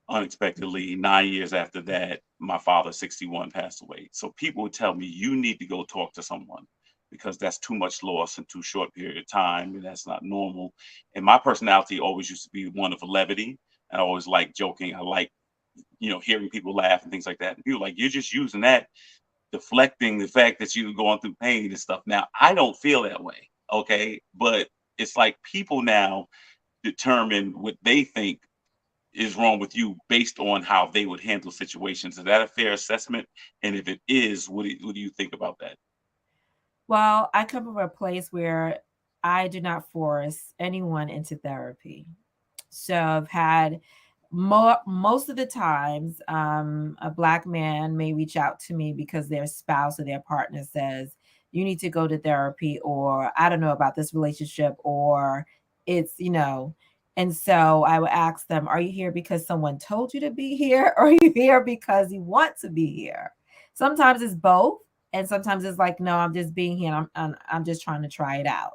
unexpectedly. 9 years after that, my father, 61, passed away. So people would tell me, you need to go talk to someone, because that's too much loss in too short period of time, and that's not normal. And my personality always used to be one of levity. And I always like joking. I like, hearing people laugh and things like that. And people are like, you're just using that, deflecting the fact that you're going through pain and stuff. Now, I don't feel that way, okay? But it's like people now determine what they think is wrong with you based on how they would handle situations. Is that a fair assessment? And if it is, what do you think about that? Well, I come from a place where I do not force anyone into therapy. So I've had most of the times, a Black man may reach out to me because their spouse or their partner says, you need to go to therapy, or I don't know about this relationship, or it's, and so I would ask them, are you here because someone told you to be here, or are you here because you want to be here? Sometimes it's both. And sometimes it's like, no, I'm just being here. And I'm just trying to try it out.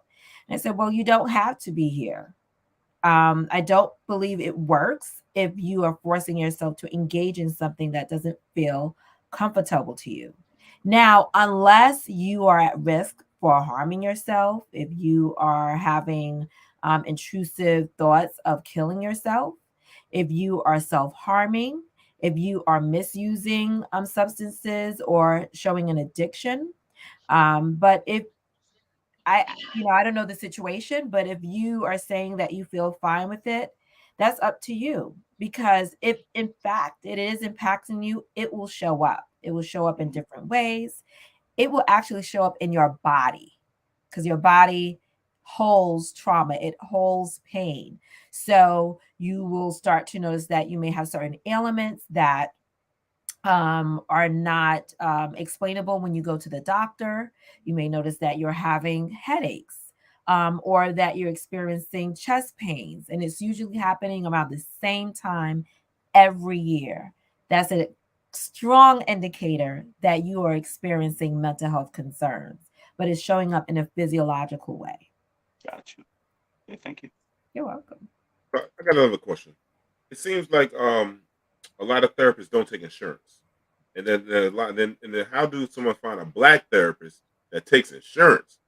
And I said, well, you don't have to be here. I don't believe it works if you are forcing yourself to engage in something that doesn't feel comfortable to you. Now, unless you are at risk for harming yourself, if you are having intrusive thoughts of killing yourself, if you are self-harming, if you are misusing substances or showing an addiction. But if I don't know the situation, but if you are saying that you feel fine with it, that's up to you. Because if in fact it is impacting you, it will show up. It will show up in different ways. It will actually show up in your body, because your body holds trauma, it holds pain. So you will start to notice that you may have certain ailments that are not explainable when you go to the doctor. You may notice that you're having headaches, or that you're experiencing chest pains, and it's usually happening around the same time every year. That's a strong indicator that you are experiencing mental health concerns, but it's showing up in a physiological way. Got you. Okay, thank you. You're welcome. I got another question. It seems like a lot of therapists don't take insurance, and then how do someone find a Black therapist that takes insurance?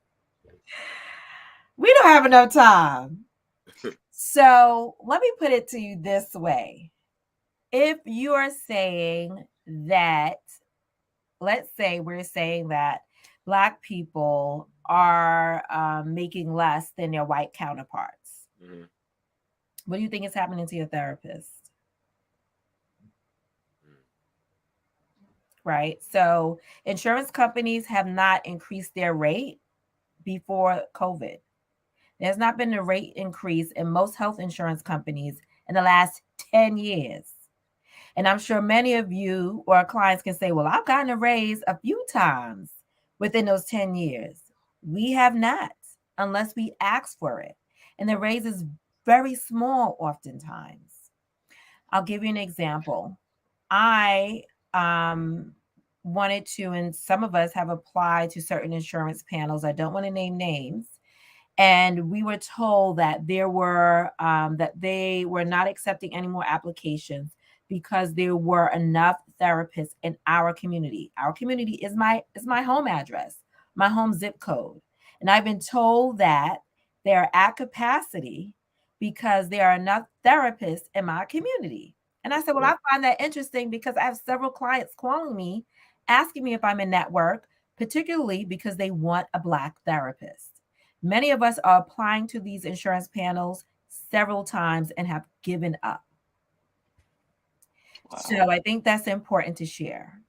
We don't have enough time. So let me put it to you this way. If you are saying that, let's say we're saying that Black people are making less than their white counterparts. Mm-hmm. What do you think is happening to your therapist? Right? So insurance companies have not increased their rate before COVID. There's not been a rate increase in most health insurance companies in the last 10 years. And I'm sure many of you or clients can say, well, I've gotten a raise a few times within those 10 years. We have not, unless we ask for it. And the raise is very small oftentimes. I'll give you an example. I wanted to, and some of us have applied to certain insurance panels. I don't want to name names. And we were told that they were not accepting any more applications because there were enough therapists in our community. Our community is my home address, my home zip code. And I've been told that they're at capacity, because there are enough therapists in my community. And I said, well, I find that interesting because I have several clients calling me, asking me if I'm in network, particularly because they want a Black therapist. Many of us are applying to these insurance panels several times and have given up. Wow. So I think that's important to share.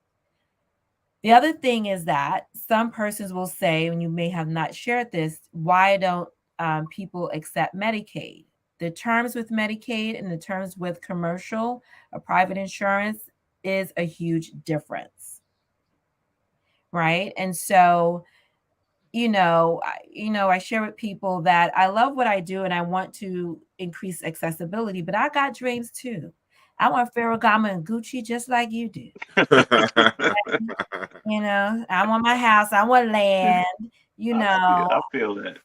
The other thing is that some persons will say, and you may have not shared this, why don't people accept Medicaid? The terms with Medicaid and the terms with commercial or private insurance is a huge difference, right? And so, I share with people that I love what I do and I want to increase accessibility, but I got dreams too. I want Ferragamo and Gucci just like you do. I want my house. I want land, I feel that.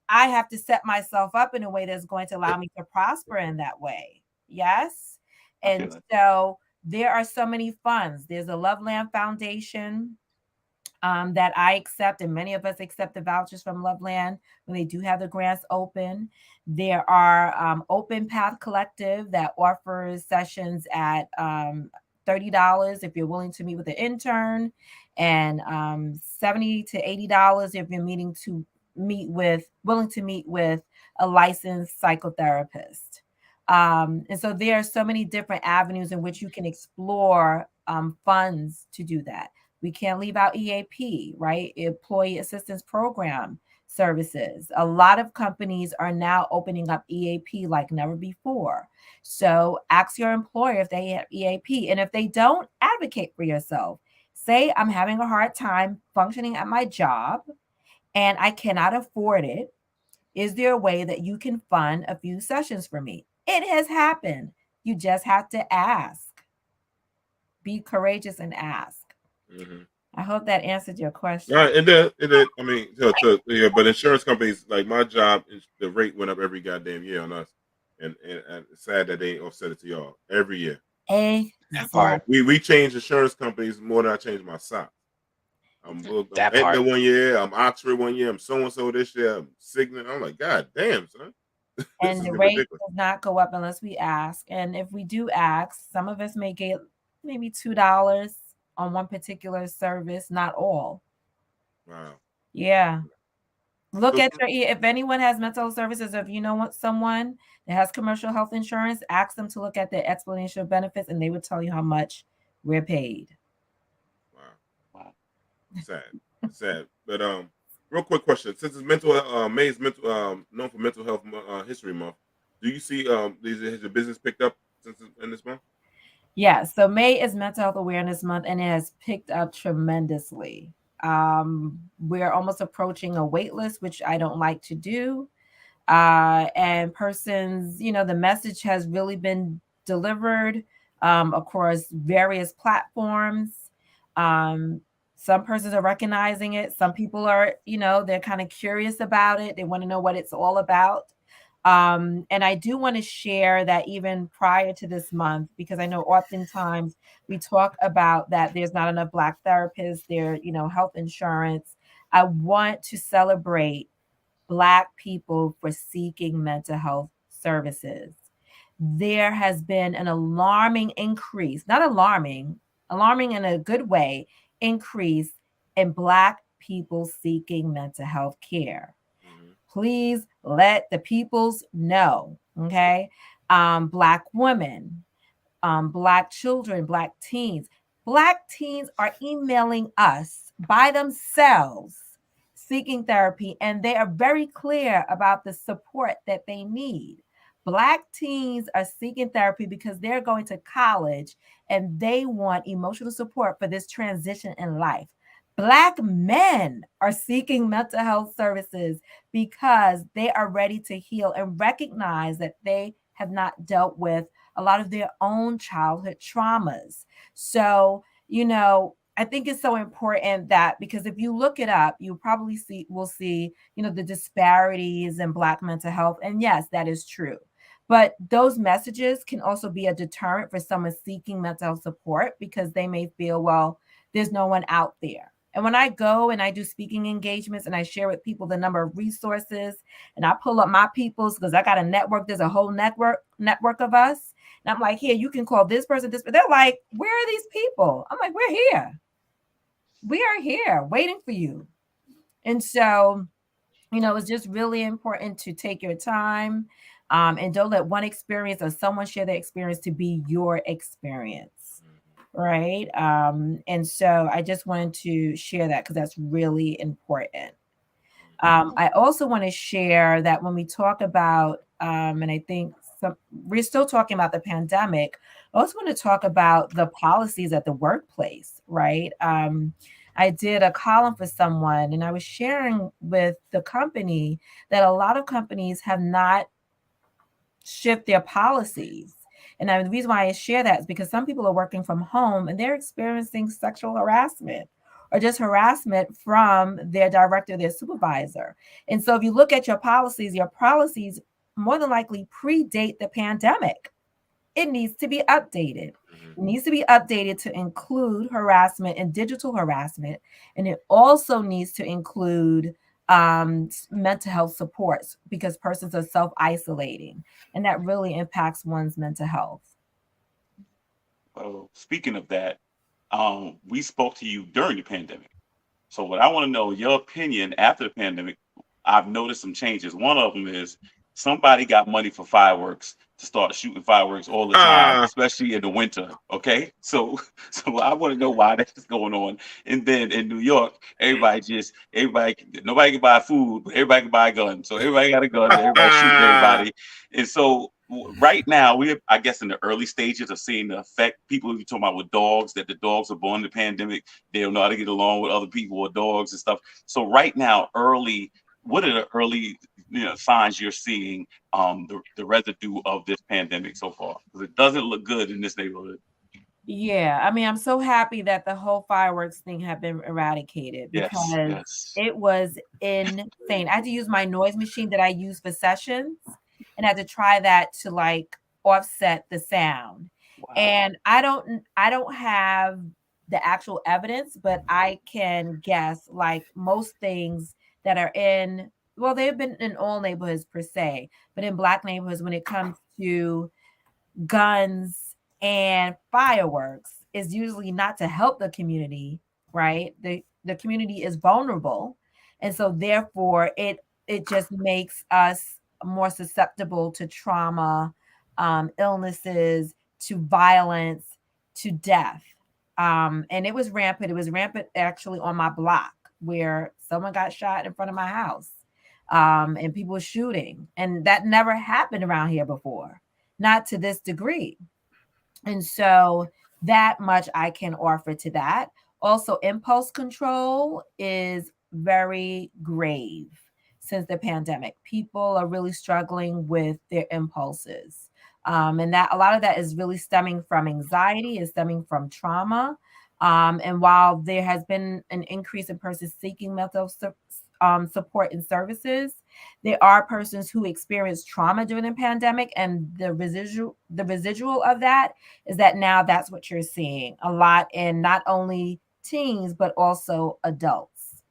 I have to set myself up in a way that's going to allow me to prosper in that way. Yes. And so there are so many funds. There's a Loveland Foundation that I accept, and many of us accept the vouchers from Loveland when they do have the grants open. There are Open Path Collective that offers sessions at $30 if you're willing to meet with an intern, and $70 to $80 if you're willing to meet with a licensed psychotherapist. And so there are so many different avenues in which you can explore funds to do that. We can't leave out EAP, right? Employee Assistance Program services. A lot of companies are now opening up EAP like never before. So ask your employer if they have EAP. And if they don't, advocate for yourself. Say, I'm having a hard time functioning at my job and I cannot afford it. Is there a way that you can fund a few sessions for me? It has happened. You just have to ask. Be courageous and ask. Mm-hmm. I hope that answered your question. Right, it did. I mean, but insurance companies, like my job, the rate went up every goddamn year on us, and it's sad that they offset it to y'all every year. Exactly. We change insurance companies more than I change my socks. I'm Aetna 1 year, I'm Oxford 1 year, I'm so and so this year, I'm Cigna. I'm like, God damn, son. And the rate does not go up unless we ask. And if we do ask, some of us may get maybe $2 on one particular service, not all. Wow. Yeah. Look at if anyone has mental health services, if you know someone that has commercial health insurance, ask them to look at their explanation of benefits and they would tell you how much we're paid. Wow. Sad. But real quick question. Since it's May is known for Mental Health History Month, do you see has your business picked up in this month? Yeah, so May is Mental Health Awareness Month, and it has picked up tremendously. We're almost approaching a wait list, which I don't like to do. And persons, the message has really been delivered across various platforms. Some persons are recognizing it. Some people are, they're kind of curious about it. They want to know what it's all about. And I do want to share that even prior to this month, because I know oftentimes we talk about that there's not enough Black therapists, there, health insurance. I want to celebrate Black people for seeking mental health services. There has been an alarming increase, not alarming in a good way, increase in Black people seeking mental health care. Please let the peoples know, okay? Black women, Black children, Black teens. Black teens are emailing us by themselves seeking therapy, and they are very clear about the support that they need. Black teens are seeking therapy because they're going to college and they want emotional support for this transition in life. Black men are seeking mental health services because they are ready to heal and recognize that they have not dealt with a lot of their own childhood traumas. So, I think it's so important that, because if you look it up, you probably will see, the disparities in Black mental health. And yes, that is true. But those messages can also be a deterrent for someone seeking mental health support because they may feel, well, there's no one out there. And when I go and I do speaking engagements and I share with people the number of resources and I pull up my people's, because I got a network, there's a whole network of us. And I'm like, here, you can call this person, this, but they're like, where are these people? I'm like, we're here. We are here waiting for you. And so, you know, it's just really important to take your time and don't let one experience or someone share their experience to be your experience. Right. And so I just wanted to share that because that's really important. I also want to share that when we talk about, and I think we're still talking about the pandemic, I also want to talk about the policies at the workplace, right? I did a column for someone and I was sharing with the company that a lot of companies have not shifted their policies. And the reason why I share that is because some people are working from home and they're experiencing sexual harassment or just harassment from their director, their supervisor. And so if you look at your policies more than likely predate the pandemic. It needs to be updated. It needs to be updated to include harassment and digital harassment. And it also needs to include mental health supports because persons are self-isolating. And that really impacts one's mental health. Well, speaking of that, we spoke to you during the pandemic. So what I want to know, your opinion after the pandemic, I've noticed some changes. One of them is somebody got money for fireworks to start shooting fireworks all the time, especially in the winter. Okay. So I want to know why that's going on. And then in New York, nobody can buy food, but everybody can buy a gun. So everybody got a gun and everybody shooting everybody. And so right now, we're, I guess, in the early stages of seeing the effect. People you're talking about with dogs, that the dogs are born in the pandemic. They don't know how to get along with other people or dogs and stuff. So right now, what are the early signs you're seeing the residue of this pandemic so far? Because it doesn't look good in this neighborhood. Yeah, I mean, I'm so happy that the whole fireworks thing had been eradicated because it was insane. I had to use my noise machine that I use for sessions and I had to try that to like offset the sound. Wow. And I don't have the actual evidence, but I can guess like most things that are they've been in all neighborhoods per se, but in Black neighborhoods, when it comes to guns and fireworks, is usually not to help the community, right? The community is vulnerable. And so therefore it just makes us more susceptible to trauma, illnesses, to violence, to death. And it was rampant. It was rampant actually on my block where someone got shot in front of my house and people were shooting. And that never happened around here before, not to this degree. And so that much I can offer to that. Also, impulse control is very grave since the pandemic. People are really struggling with their impulses. And that a lot of that is really stemming from anxiety, is stemming from trauma. And while there has been an increase in persons seeking mental support and services, there are persons who experience trauma during the pandemic, and the residual of that is that now that's what you're seeing a lot in not only teens but also adults.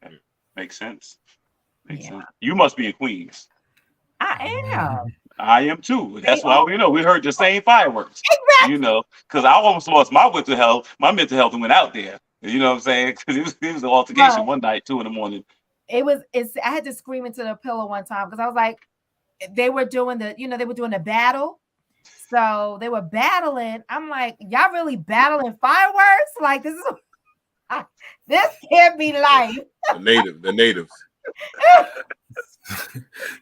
Okay. Makes sense. Makes sense. You must be in Queens. I am. I am too. That's why we heard the same fireworks. Exactly. Because I almost lost my mental health. My mental health went out there. You know what I'm saying? Because it was an altercation one night, 2 a.m. I had to scream into the pillow one time because I was like, they were doing the battle. So they were battling. I'm like, y'all really battling fireworks? Like this can't be life. The natives.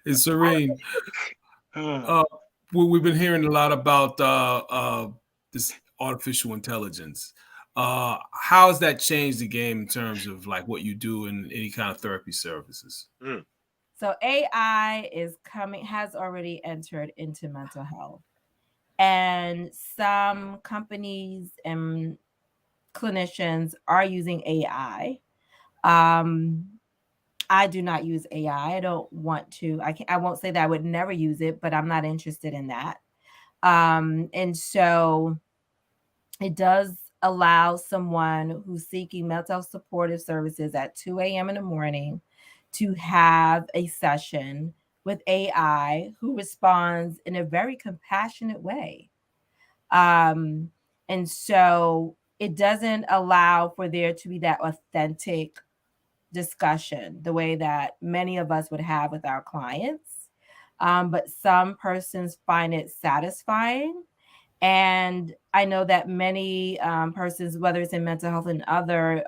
It's Serene. We've been hearing a lot about this artificial intelligence. How has that changed the game in terms of like what you do in any kind of therapy services? So AI has already entered into mental health, and some companies and clinicians are using AI. I do not use AI. I don't want to. I won't say that I would never use it, but I'm not interested in that. And so it does allows someone who's seeking mental health supportive services at 2 a.m. in the morning to have a session with AI who responds in a very compassionate way. And so it doesn't allow for there to be that authentic discussion the way that many of us would have with our clients. But some persons find it satisfying. And I know that many persons, whether it's in mental health and other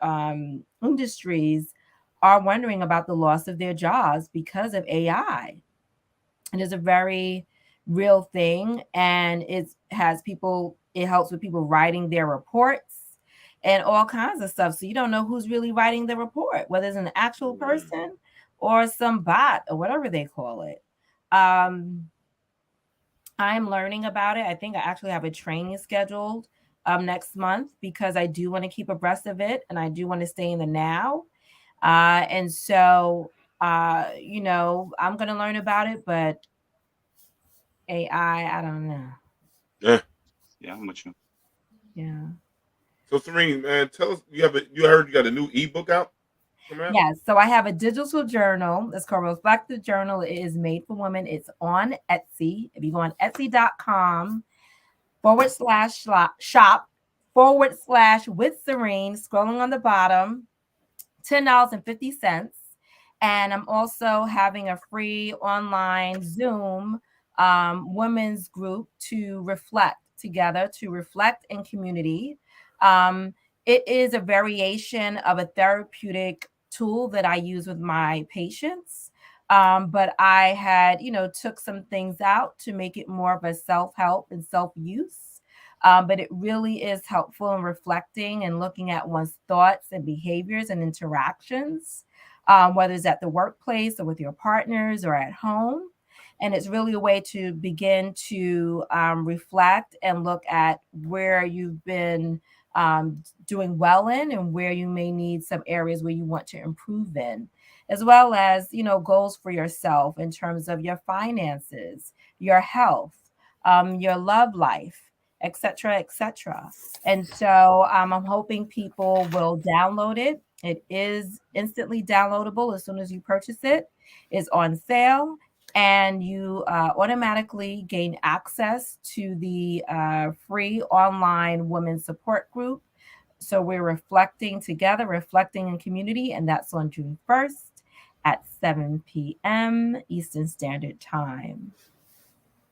industries, are wondering about the loss of their jobs because of AI. It is a very real thing, and it helps with people writing their reports and all kinds of stuff. So you don't know who's really writing the report, whether it's an actual person or some bot or whatever they call it. I'm learning about it. I think I actually have a training scheduled next month because I do want to keep abreast of it and I do want to stay in the now. And so, I'm going to learn about it, but AI, I don't know. Yeah, I'm with you. Yeah. So Serene, tell us, you heard you got a new ebook out? Yes, so I have a digital journal. It's called Reflective Journal. It is made for women. It's on Etsy. If you go on etsy.com/shop/with Serene, scrolling on the bottom, $10.50. And I'm also having a free online Zoom women's group to reflect together, to reflect in community. It is a variation of a therapeutic tool that I use with my patients. But I had, took some things out to make it more of a self-help and self-use. But it really is helpful in reflecting and looking at one's thoughts and behaviors and interactions, whether it's at the workplace or with your partners or at home. And it's really a way to begin to reflect and look at where you've been doing well in and where you may need some areas where you want to improve in, as well as, goals for yourself in terms of your finances, your health, your love life, et cetera, et cetera. And so I'm hoping people will download it. It is instantly downloadable as soon as you purchase it. It's on sale. And you automatically gain access to the free online women's support group. So we're reflecting together, reflecting in community, and that's on June 1st at 7 p.m. Eastern Standard Time.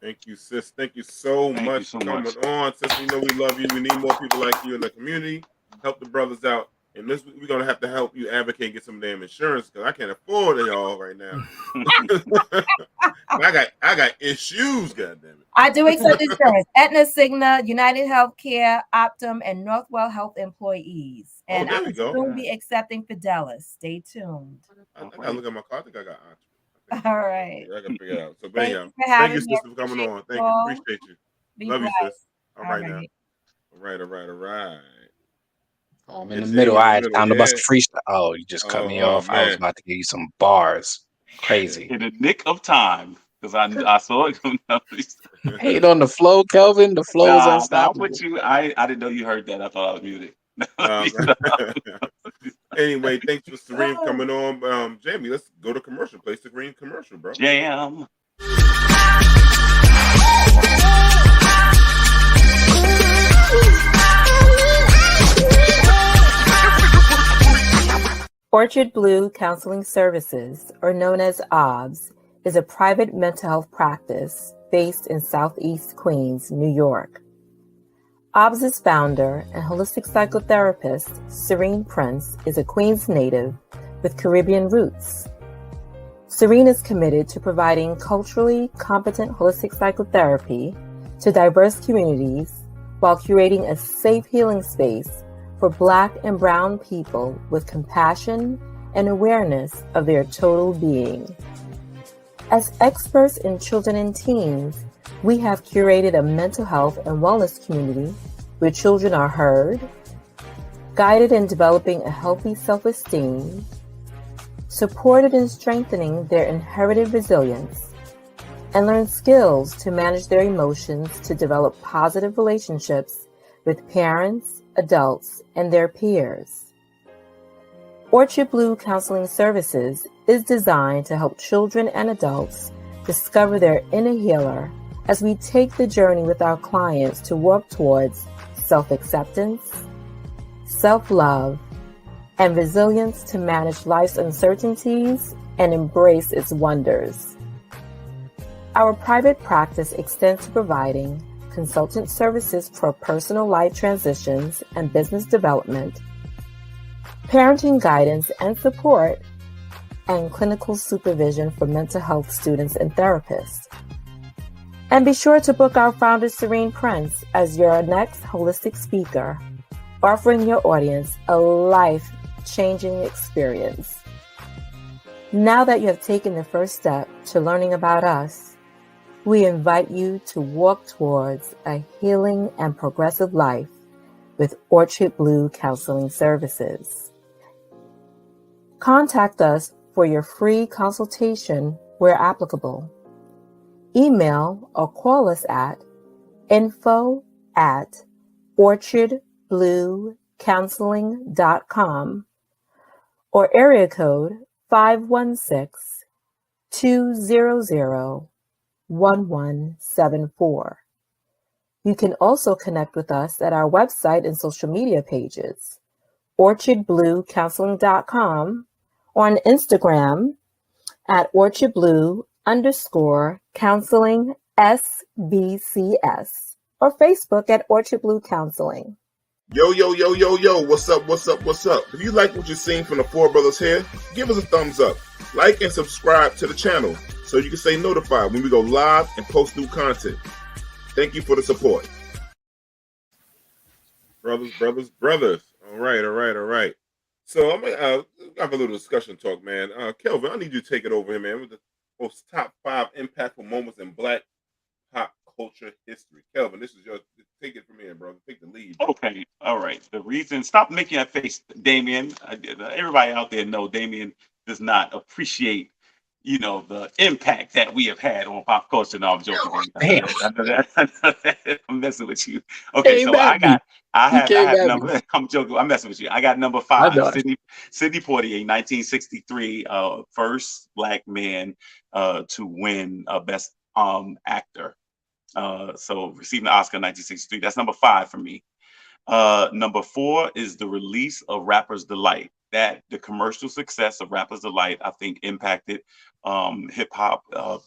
Thank you, sis. Thank you so much for coming on. Sis, we love you. We need more people like you in the community. Help the brothers out. And this, we're gonna have to help you advocate, get some damn insurance because I can't afford it y'all right now. I got issues, goddamn it. I do accept insurance. Aetna, Cigna, United Healthcare, Optum, and Northwell Health employees. And I will soon be accepting Fidelis. Stay tuned. I gotta look at my car. I think I got Optum. All right. I gotta figure it out. So anyhow, thank you, sister, for coming on. Thank you. Appreciate you. Love you, sis. All right now. All right. I'm in the middle. I had time to bust a freestyle. Oh, you just cut me off. Man. I was about to give you some bars. Crazy. In the nick of time, because I saw it. Hate on the flow, Kelvin. The flow is unstoppable. With you, I didn't know you heard that. I thought I was muted. Anyway, thanks for Serene coming on. Jamie, let's go to commercial. Play Serene commercial, bro. Jam. Orchard Blue Counseling Services, or known as OBS, is a private mental health practice based in Southeast Queens, New York. OBS's founder and holistic psychotherapist, Serene Prince, is a Queens native with Caribbean roots. Serene is committed to providing culturally competent holistic psychotherapy to diverse communities while curating a safe healing space for Black and Brown people with compassion and awareness of their total being. As experts in children and teens, we have curated a mental health and wellness community where children are heard, guided in developing a healthy self-esteem, supported in strengthening their inherited resilience, and learn skills to manage their emotions to develop positive relationships with parents, adults, and their peers. Orchard Blue Counseling Services is designed to help children and adults discover their inner healer as we take the journey with our clients to work towards self-acceptance, self-love, and resilience to manage life's uncertainties and embrace its wonders. Our private practice extends to providing consultant services for personal life transitions and business development, parenting guidance and support, and clinical supervision for mental health students and therapists. And be sure to book our founder, Serene Prince, as your next holistic speaker, offering your audience a life-changing experience. Now that you have taken the first step to learning about us, we invite you to walk towards a healing and progressive life with Orchard Blue Counseling Services. Contact us for your free consultation where applicable. Email or call us at info@orchardbluecounseling.com or area code 516-200-1174. You can also connect with us at our website and social media pages, orchardbluecounseling.com, or on Instagram at orchardblue_counseling SBCS, or Facebook at Orchard Blue Counseling. Yo, what's up? If you like what you're seeing from the four brothers here, give us a thumbs up, like and subscribe to the channel so you can stay notified when we go live and post new content. Thank you for the support. Brothers. All right. So I'm gonna have a little discussion talk, man. Kelvin, I need you to take it over here, man, with the most top 5 impactful moments in Black pop culture history. Kelvin, this is yours. Take it from here, brother. Take the lead. Okay, all right. The reason, stop making that face, Damien. Everybody out there know Damien does not appreciate, the impact that we have had on pop culture. No, I'm joking. Damn. I'm messing with you. Okay, so I have number. I'm joking. I'm messing with you. I got number 5. Sidney Poitier, 1963, first Black man to win Best Actor. So receiving the Oscar in 1963. That's number 5 for me. Number 4 is the release of Rapper's Delight. The commercial success of Rapper's Delight, I think, impacted hip hop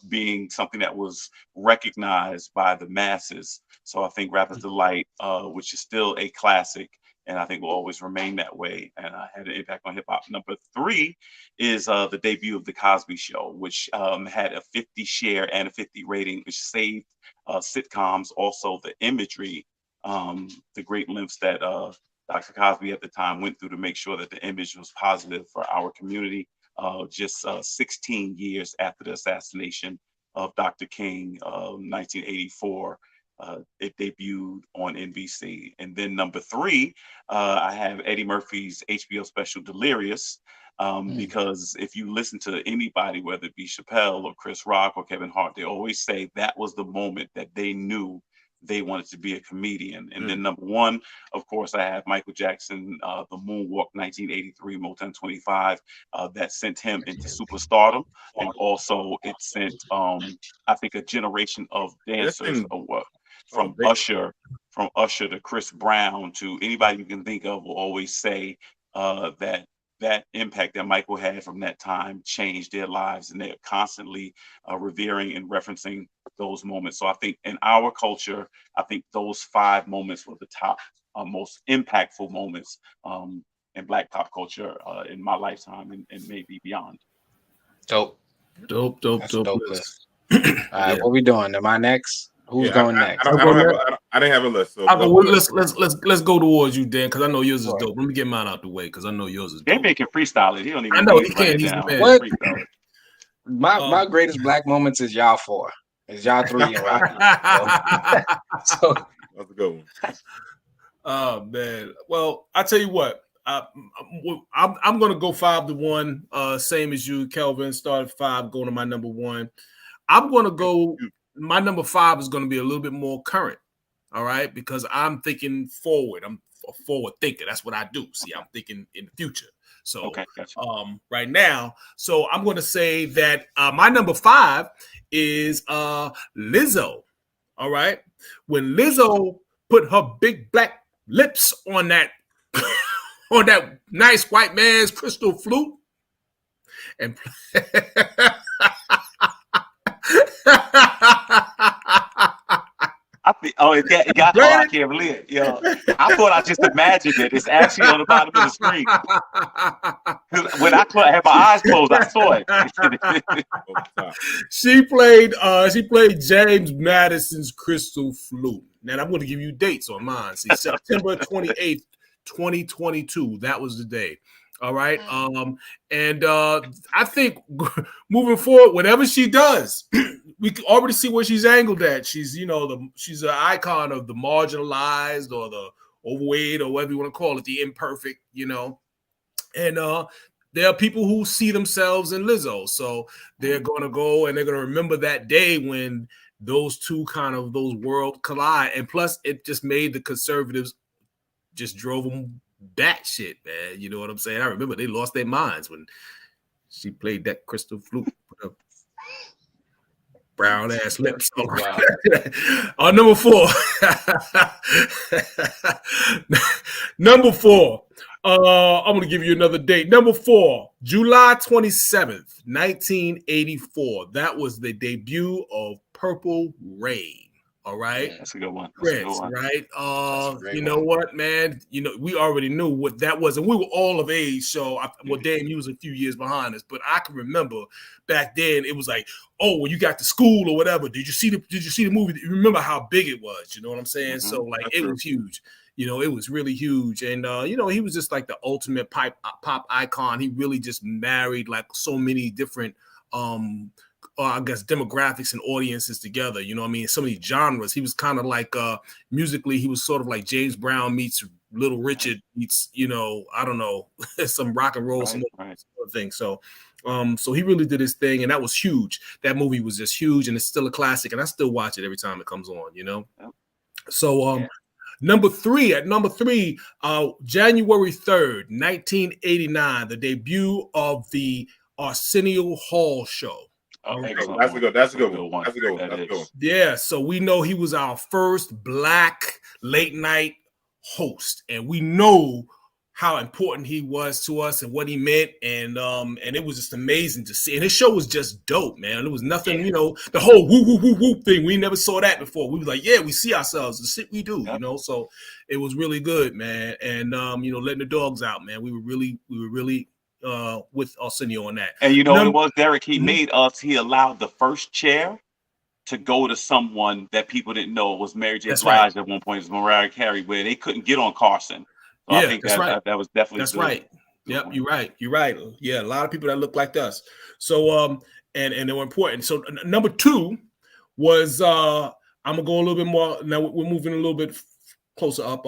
being something that was recognized by the masses. So I think Rapper's Delight, which is still a classic, and I think will always remain that way, and had an impact on hip hop. Number 3 is the debut of The Cosby Show, which had a 50 share and a 50 rating, which saved sitcoms. Also, the imagery, the great lengths that Dr. Cosby at the time went through to make sure that the image was positive for our community. Just 16 years after the assassination of Dr. King, 1984, it debuted on NBC. And then number 3, I have Eddie Murphy's HBO special Delirious, because if you listen to anybody, whether it be Chappelle or Chris Rock or Kevin Hart, they always say that was the moment that they knew they wanted to be a comedian. And then number 1, of course, I have Michael Jackson, the Moonwalk, 1983, Motown 25, that sent him into superstardom. And also it sent, I think, a generation of dancers from Usher to Chris Brown to anybody you can think of will always say that impact that Michael had from that time changed their lives, and they're constantly revering and referencing those moments. So I think in our culture, I think those 5 moments were the top most impactful moments in Black pop culture in my lifetime and maybe beyond. Dope. Dope. All right, what we doing? Am I next? Who's going next? I didn't have a list. So let's go towards you, Dan, because I know yours is dope. Let me get mine out the way because I know yours is dope. They make it freestyle it. He don't even. I know he can't. He's the man. What? My greatest Black moments is y'all 4. It's y'all 3 and Rocky. So that's a good one. Oh man. Well, I tell you what. I'm gonna go 5-1. Same as you, Kelvin. Started 5, going to my number 1. I'm gonna go. My number 5 is going to be a little bit more current, all right? Because I'm thinking forward. I'm a forward thinker. That's what I do. See, I'm thinking in the future. So Okay, gotcha. right now, so I'm going to say that my number 5 is Lizzo. All right, when Lizzo put her big black lips on that on that nice white man's crystal flute, and it got oh, I can't believe it. Yo, I thought I just imagined it. It's actually on the bottom of the screen. When I had my eyes closed, I saw it. She played James Madison's crystal flute. Now I'm going to give you dates on mine. See, September 28th, 2022. That was the day. All right. And I think moving forward, whatever she does, we can already see where she's angled at. She's, she's an icon of the marginalized or the overweight or whatever you want to call it, the imperfect, And there are people who see themselves in Lizzo. So they're going to go and they're going to remember that day when those worlds collide. And plus, it just made the conservatives just drove them batshit, man. You know what I'm saying? I remember they lost their minds when she played that crystal flute with her brown ass lips. Wow. Number 4. Number 4. I'm going to give you another date. Number 4, July 27th, 1984. That was the debut of Purple Rain. All right. Yeah, that's a good one. Prince, right? You know what, man? We already knew what that was, and we were all of age. So, Dame, you was a few years behind us, but I can remember back then. It was like, oh, when you got to school or whatever, did you see the movie? You remember how big it was? You know what I'm saying? Mm-hmm. So, like, it was huge. It was really huge, and he was just like the ultimate pop icon. He really just married like so many different I guess demographics and audiences together, so many genres. He was kind of like musically, he was sort of like James Brown meets Little Richard meets, I don't know, some rock and roll, some other thing. So he really did his thing, and that was huge. That movie was just huge, and it's still a classic, and I still watch it every time it comes on, So number 3, January 3rd, 1989, the debut of the Arsenio Hall show. That's a good one. Yeah, so we know he was our first black late night host, and we know how important he was to us and what he meant, and it was just amazing to see. And his show was just dope, man. There was nothing, the whole woo woo woo woo thing. We never saw that before. We was like, yeah, we see ourselves, the shit we do, So it was really good, man. And letting the dogs out, man. We were really with Arsenio on that. And what it was, Derek? He made us. He allowed the first chair to go to someone that people didn't know was Mary J. Blige at one point. It was Mariah Carey, where they couldn't get on Carson. So I think that was definitely that's good. Right. Yep, you're right. You're right. Yeah, a lot of people that look like us. So and they were important. So number 2 was I'm gonna go a little bit more. Now we're moving a little bit closer up.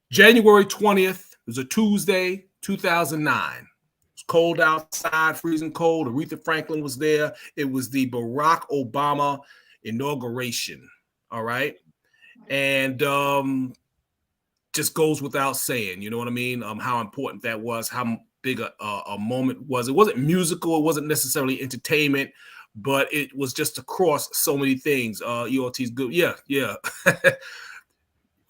January 20th. It was a Tuesday, 2009. It was cold outside, freezing cold. Aretha Franklin was there. It was the Barack Obama inauguration. All right. And just goes without saying, you know what I mean? How important that was, how big a moment was. It wasn't musical. It wasn't necessarily entertainment, but it was just across so many things. EOT's good. Yeah.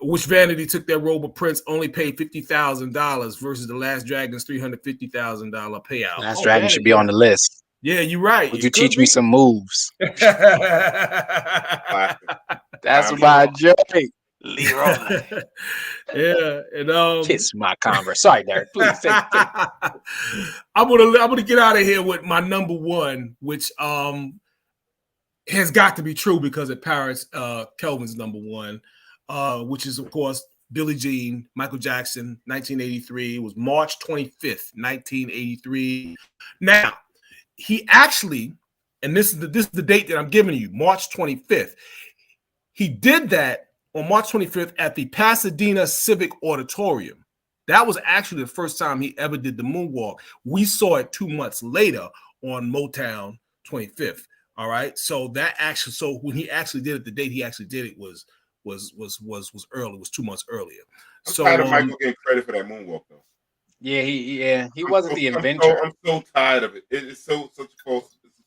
Which Vanity took that role, but Prince only paid $50,000 versus the Last Dragon's $350,000 payout. Last Dragon should be on the list. Yeah, you're right. Would you teach me some moves? That's my joke. Leroy. Yeah, and kiss my Converse. Sorry, Derek. Please take it. I'm gonna get out of here with my number 1, which has got to be true because it parrots Kelvin's number 1. Which is, of course, Billie Jean, Michael Jackson, 1983. It was March 25th, 1983. Now, he actually, and this is the date that I'm giving you, March 25th. He did that on March 25th at the Pasadena Civic Auditorium. That was actually the first time he ever did the moonwalk. We saw it 2 months later on Motown 25th. All right. So when he actually did it, the date he actually did it was was early, was 2 months earlier. I'm So tired of Michael getting credit for that moonwalk though. Yeah, he wasn't the inventor. I'm so tired of it. It's such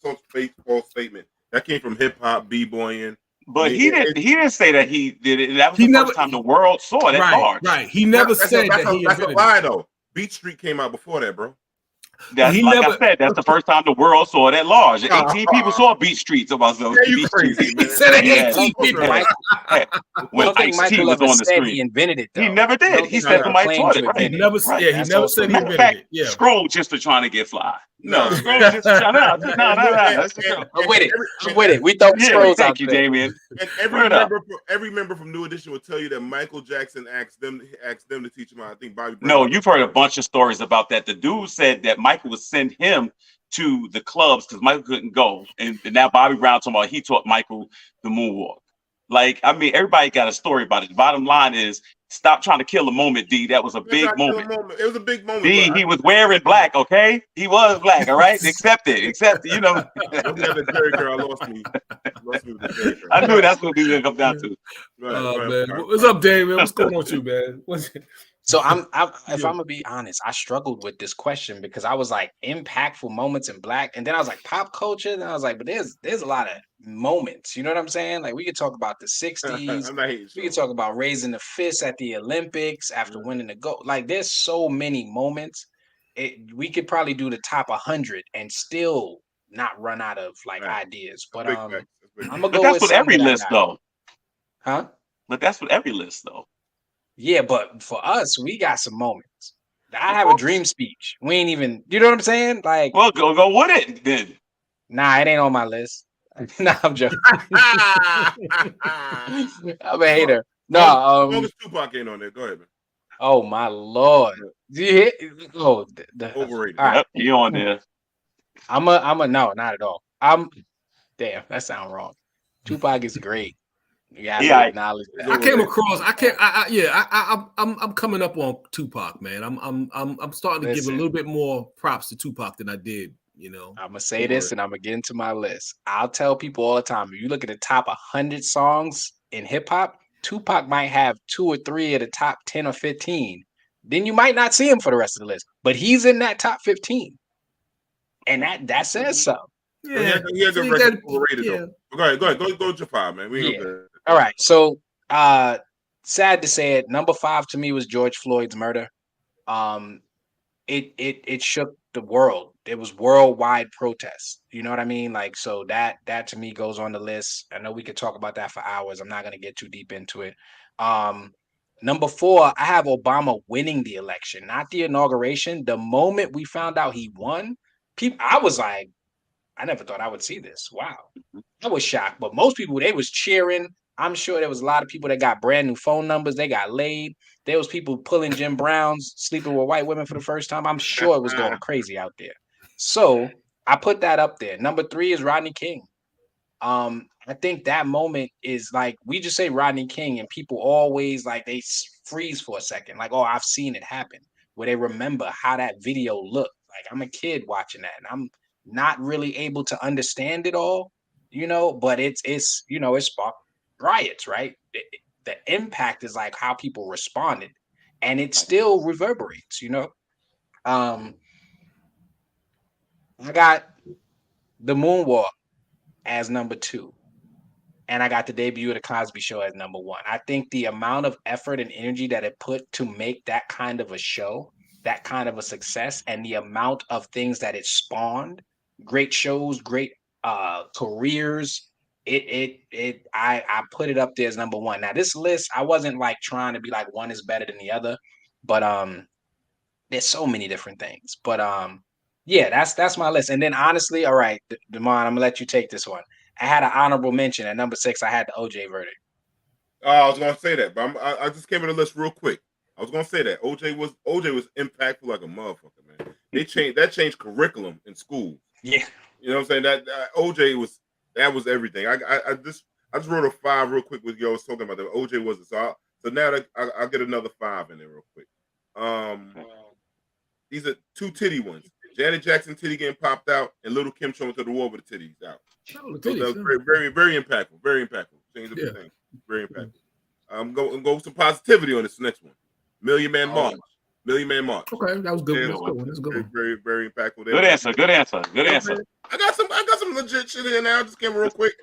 a fake false statement. That came from hip hop, b-boying. But he didn't say that he did it. That was the first time the world saw it at large. Right. He never said that he That's a invented lie it. though. Beat Street came out before that, bro. That's I said. That's the first time the world saw it at large. 18 people saw Beat Street. About those. Yeah, you crazy, man. He said 18 people. When Ice-T was on the screen, he invented it. Though. He never did. He said somebody taught it. Right? He never said he invented it. Yeah. Scroll just for trying to get fly. No, Scroll just for trying to. No. I'm with it. We thought Scrolls. Thank you, Damien. And every member from New Edition will tell you that Michael Jackson asked them to teach him how. I think Bobby Brown. No, you've heard a bunch of stories about that. The dude said that Michael would send him to the clubs because Michael couldn't go, and now Bobby Brown talking about he taught Michael the moonwalk. Like, I mean, everybody got a story about it. The bottom line is, stop trying to kill the moment, D. That was a big moment. It was a big moment. D, he was wearing black, okay? He was black, all right? Accept it, you know. The Jerry girl lost me with the Jerry girl. I knew that's what we were going to come down to. Man. What's up, Dave, man? What's going on with you, man? So if I'm gonna be honest, I struggled with this question because I was like impactful moments in black, and then I was like pop culture, and I was like, but there's a lot of moments, you know what I'm saying? Like we could talk about the 60s, we could talk about raising the fist at the Olympics after winning the gold. Like there's so many moments. We could probably do the top 100 and still not run out of like ideas. But I'm gonna go. But that's with every list though. Huh? But that's with every list though. Yeah, but for us, we got some moments. I have a dream speech. We ain't even, you know what I'm saying? Like, well, go with it then. Nah, it ain't on my list. Nah, I'm joking. I'm a hater. No, as long as Tupac ain't on there, go ahead, man. Oh my Lord. Overrated. All right. Yep, you on there. I'm a no, not at all. Damn, that sounds wrong. Tupac is great. Yeah, acknowledge that. I came across. I'm coming up on Tupac, man. I'm starting to give a little bit more props to Tupac than I did. You know, I'm gonna say this, and I'm gonna get into my list. I'll tell people all the time. If you look at the top 100 songs in hip hop, Tupac might have 2 or 3 of the top 10 or 15. Then you might not see him for the rest of the list, but he's in that top 15, and that says something. Yeah, he has a record overrated though. Go ahead, go to 5, man. All right, so sad to say it, number 5 to me was George Floyd's murder. It shook the world. It was worldwide protests. You know what I mean? Like, so that to me goes on the list. I know we could talk about that for hours. I'm not gonna get too deep into it. Number 4, I have Obama winning the election, not the inauguration. The moment we found out he won, I was like, I never thought I would see this. Wow. I was shocked. But most people, they was cheering. I'm sure there was a lot of people that got brand new phone numbers. They got laid. There was people pulling Jim Browns, sleeping with white women for the first time. I'm sure it was going crazy out there. So I put that up there. Number 3 is Rodney King. I think that moment is like, we just say Rodney King and people always like, they freeze for a second. Like, oh, I've seen it happen. Where they remember how that video looked. Like, I'm a kid watching that and I'm not really able to understand it all, you know, but it's you know, it sparked riots, right? The impact is like how people responded, and it still reverberates, you know. I got the moonwalk as number 2, and I got the debut of the Cosby Show as number 1. I think the amount of effort and energy that it put to make that kind of a show, that kind of a success, and the amount of things that it spawned, great shows, great careers. I put it up there as number 1. Now this list, I wasn't like trying to be like one is better than the other, but there's so many different things. But yeah, that's my list. And then honestly, all right, Damon, I'm gonna let you take this one. I had an honorable mention at number 6. I had the OJ verdict. I was gonna say that, but I just came in the list real quick. I was gonna say that OJ was impactful like a motherfucker, man. That changed curriculum in school. Yeah, you know what I'm saying. That OJ was everything. I just wrote a 5 real quick with you. I was talking about that. OJ was it. So now I'll get another 5 in there real quick. These are 2 titty ones. Janet Jackson titty getting popped out, and Little Kim showing to the wall with the titties out. That was very, very, very impactful. Very impactful. Changed the thing. Very impactful. I'm going with some positivity on this next one. Million Man March. Million Man March. Okay, that was good. Yeah, That's good one. That's a good one. Very, very impactful. Good answer. Good answer. Good Yeah, answer. man. I got some legit shit in now. Just came real quick.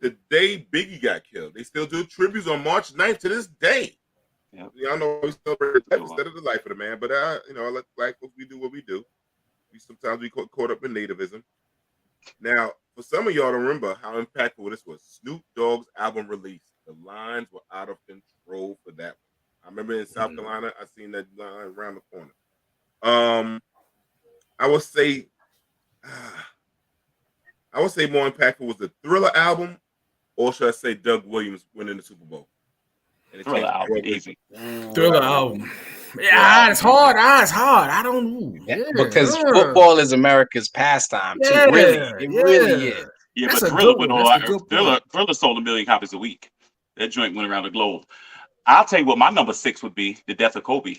The day Biggie got killed, they still do tributes on March 9th to this day. Yep. Y'all know we celebrate the life instead of the life of the man, but I let black folks, we do what we do. Sometimes we caught up in nativism. Now, for some of y'all to remember how impactful this was, Snoop Dogg's album release. The lines were out of control for that one. I remember in South Carolina, I seen that line around the corner. I would say more impactful was the Thriller album, or should I say Doug Williams winning the Super Bowl? Thriller album, easy. Thriller album. Yeah, it's hard. It's hard. I don't know. Yeah, because football is America's pastime too. Yeah, really, it really is. Yeah, That's but a Thriller good went one. on. That's a good point. Thriller sold 1 million copies a week. That joint went around the globe. I'll tell you what my number 6 would be: the death of Kobe.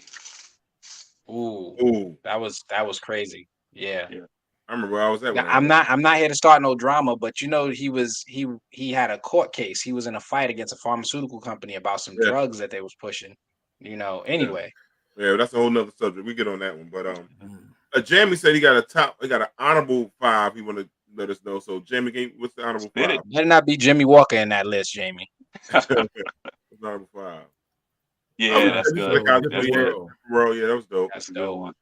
Ooh, that was crazy. Yeah. I remember where I was at. Now, I'm not here to start no drama, but he had a court case. He was in a fight against a pharmaceutical company about some drugs that they was pushing. Anyway. Yeah, that's a whole nother subject. We get on that one. But Jamie said he got an honorable 5. He want to let us know. So Jamie, what's the honorable 5? Better not be Jimmy Walker in that list, Jamie. Honorable 5. Yeah, that's good. Bro, yeah, that was dope. That's a good one.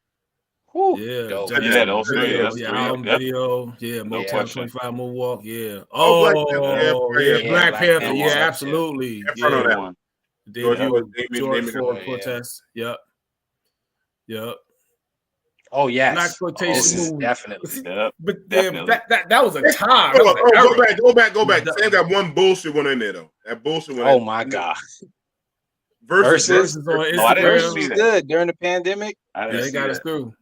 Yeah, dope. Jackson, Yeah, those three, video, that's yeah, three. album Yep. video, yeah, No Motown question. 25 Moonwalk, yeah. Oh, Oh, Black yeah, Panther, Black Panther, Panther, yeah, yeah. absolutely. I know that Yeah. one. Debut, George Ford Floyd, protest. Yep. Oh yes. Black exploitation This is movie. definitely. But Definitely. that was a time. Hold That on, was an era. go back. Sam got one bullshit one in there though. That bullshit one. Oh my God. Versus on Oh, I Instagram. didn't Versus was good during the pandemic. I Yeah, didn't they see got us that. through.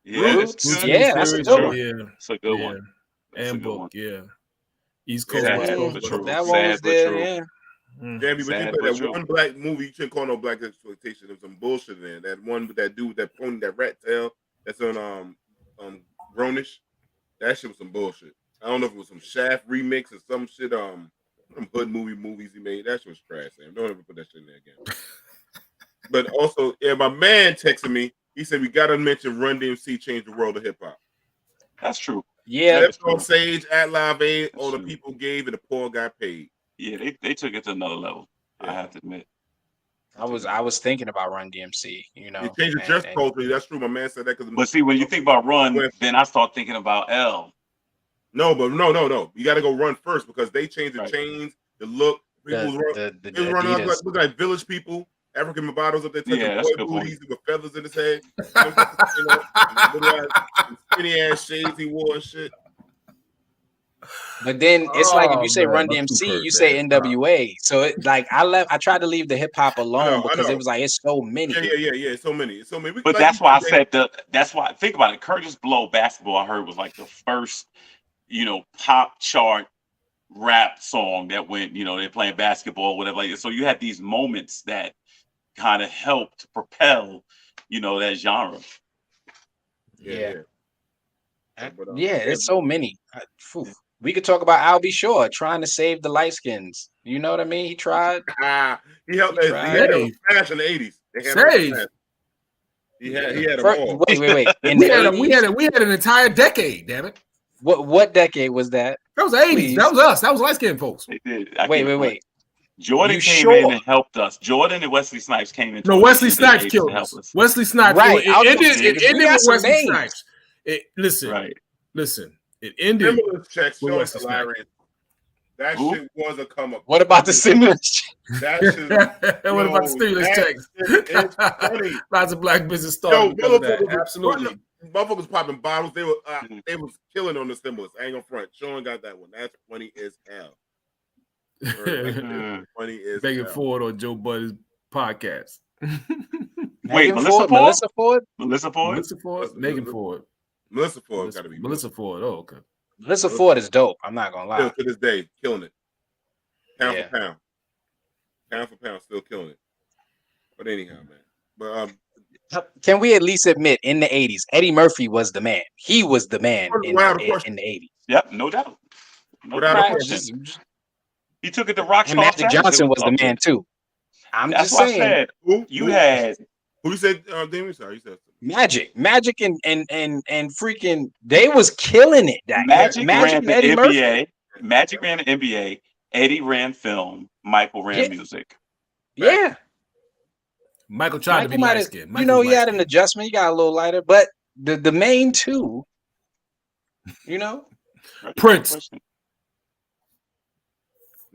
Yeah, Roots? that's good. Yeah, that's a Series, good one. Yeah, It's a good yeah. one. That's a And good book, one. yeah. East Coast, Sad West but Coast. true. That one Sad was but there, true. yeah. Jamie, but Sad you but played that true. one black movie. You shouldn't call no black exploitation. There was some bullshit in there. That one with that dude with that pony, that rat tail. That's on Grownish. That shit was some bullshit. I don't know if it was some Shaft remix or some shit. Some hood movies he made. That shit was trash. Sam. Don't ever put that shit in there again. But also, yeah, my man texted me. He said we gotta mention Run DMC changed the world of hip hop. That's true. Yeah. That's on Sage at Live Aid. All the true. people gave and the poor got paid. Yeah, they took it to another level. I have to admit. I was thinking about Run DMC, He changed the dress culture. That's true. My man said that because. But see, when you think about Run, then I start thinking about L. No, but no. You got to go Run first because they changed the chains, the look. People the run up Adidas. look like village people. African Barbados up there touching Yeah, that's a boy good point. booties with feathers in his head. Skinny ass shades he wore and shit. But then it's like if you say man, Run that's DMC, too you say perfect. NWA. So it like I tried to leave the hip hop alone I because know. it was like it's so many. Yeah. So many. But that's why I said that's why think about it. Curtis Blow basketball I heard was like the first, pop chart rap song that went, they're playing basketball, whatever. Like so you had these moments that kind of helped propel, that genre. Yeah. But, Yeah, it's so many. We could talk about Al B. Shore trying to save the light skins. You know what I mean? He tried. He helped. He tried. had a smash in the 80s. They had Save. a smash. He had them all. Wait. In We the had, 80s? we had an entire decade, damn it. What decade was that? That was the 80s. Please. That was us. That was light skinned folks. They did. Wait. Jordan You came sure? in and helped us. Jordan and Wesley Snipes came in. No, Wesley Snipes killed us. Wesley Snipes. Right. I was It gonna ended, say, it we ended got with some Wesley names. Snipes. Listen. Right. It ended Stimulus checks with so Wesley Snipes. hilarious. That Who? shit was a come up. What about the stimulus? That shit. What about the stimulus that checks? shit is funny. Lots of black business started because of that. Absolutely. Motherfuckers popping bottles. They was killing on the stimulus. I ain't gonna front. Sean got that one. That's funny as hell. Funny as Megan hell. Ford on Joe Budden's podcast. Wait, Melissa Ford? Melissa Ford? Megan Ford. Melissa Ford got to be. Melissa Ford. Oh, okay. Melissa Ford is dope. I'm not gonna lie. Still to this day, killing it. Pound Yeah. for pound. Pound for pound, still killing it. But anyhow, man. But Can we at least admit in the 80s, Eddie Murphy was the man. He was the man in the 80s. Yep, no doubt. No Without a doubt. question. He took it to rock And Magic Johnson was the man too. I'm That's just what I saying. said. You had who you said? Damien, sorry, you said Magic and freaking. They was killing it. That Magic ran and the Eddie Murphy. NBA. Magic ran the NBA. Eddie ran film. Michael ran music. Yeah. Michael tried to be light skinned. You know, he had an adjustment. He got a little lighter, but the main two, you know, Prince.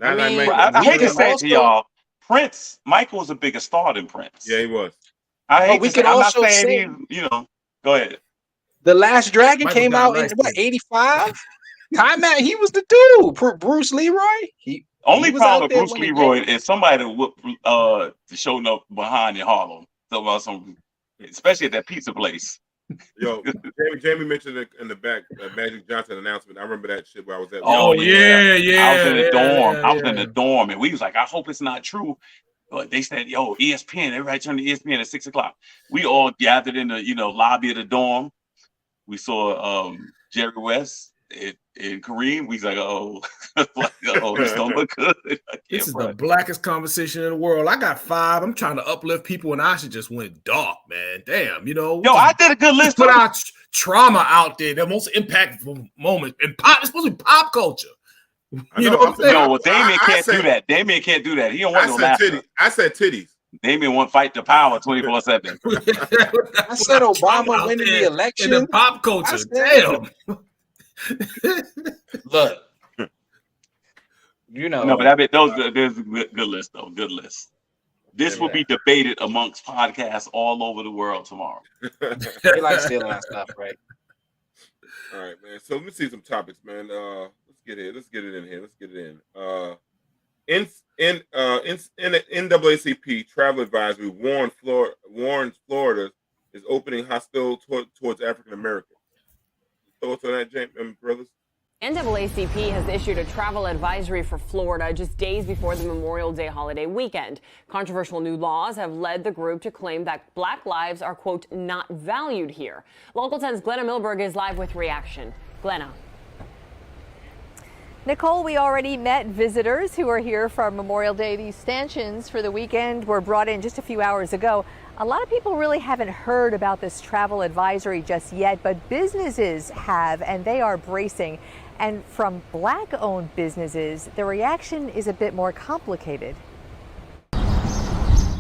I hate to say it to y'all, Prince. Michael was a bigger star than Prince. Yeah, he was. I hate we to say, could I'm not also saying say, he, you know. Go ahead. The Last Dragon Michael came got out in light what skin. 85. Time out. He was the dude. Bruce Leroy. Only he was problem out with there Bruce when it Leroy came. is somebody that whooped showing up behind in Harlem. So about some, especially at that pizza place. Yo, Jamie mentioned it in the back Magic Johnson announcement. I remember that shit where I was at. Oh yeah. I was in the dorm. yeah, I was in the dorm, and we was like, I hope it's not true. But they said, yo, ESPN, everybody turned to ESPN at 6 o'clock. We all gathered in the lobby of the dorm. We saw Jerry West and Kareem. We was like, oh, this don't look good. This is the blackest conversation in the world. I got 5. I'm trying to uplift people, and I should just went dark, man. Damn, you know. Yo, I did a good list. Put our trauma out there. The most impactful moment in pop. It's supposed to be pop culture. You know what I'm saying? No, well, Damien can't do that. Damien can't do that. He don't want no laughter. I said titties. Damien want fight the power 24/7. I said Obama winning the election. In the pop culture. Damn. Look. You know. No, but there's a good list though. Good list. This will be debated amongst podcasts all over the world tomorrow. They like stealing our stuff, right? All right, man. So let me see some topics, man. Let's get it in here. In the NAACP travel advisory warns Florida is opening hostile towards African Americans. Thoughts on that, James, brothers? NAACP has issued a travel advisory for Florida just days before the Memorial Day holiday weekend. Controversial new laws have led the group to claim that Black lives are, quote, not valued here. Local 10's Glenna Milberg is live with reaction. Glenna. Nicole, we already met visitors who are here for Memorial Day. These stanchions for the weekend were brought in just a few hours ago. A lot of people really haven't heard about this travel advisory just yet, but businesses have, and they are bracing. And from Black-owned businesses, the reaction is a bit more complicated.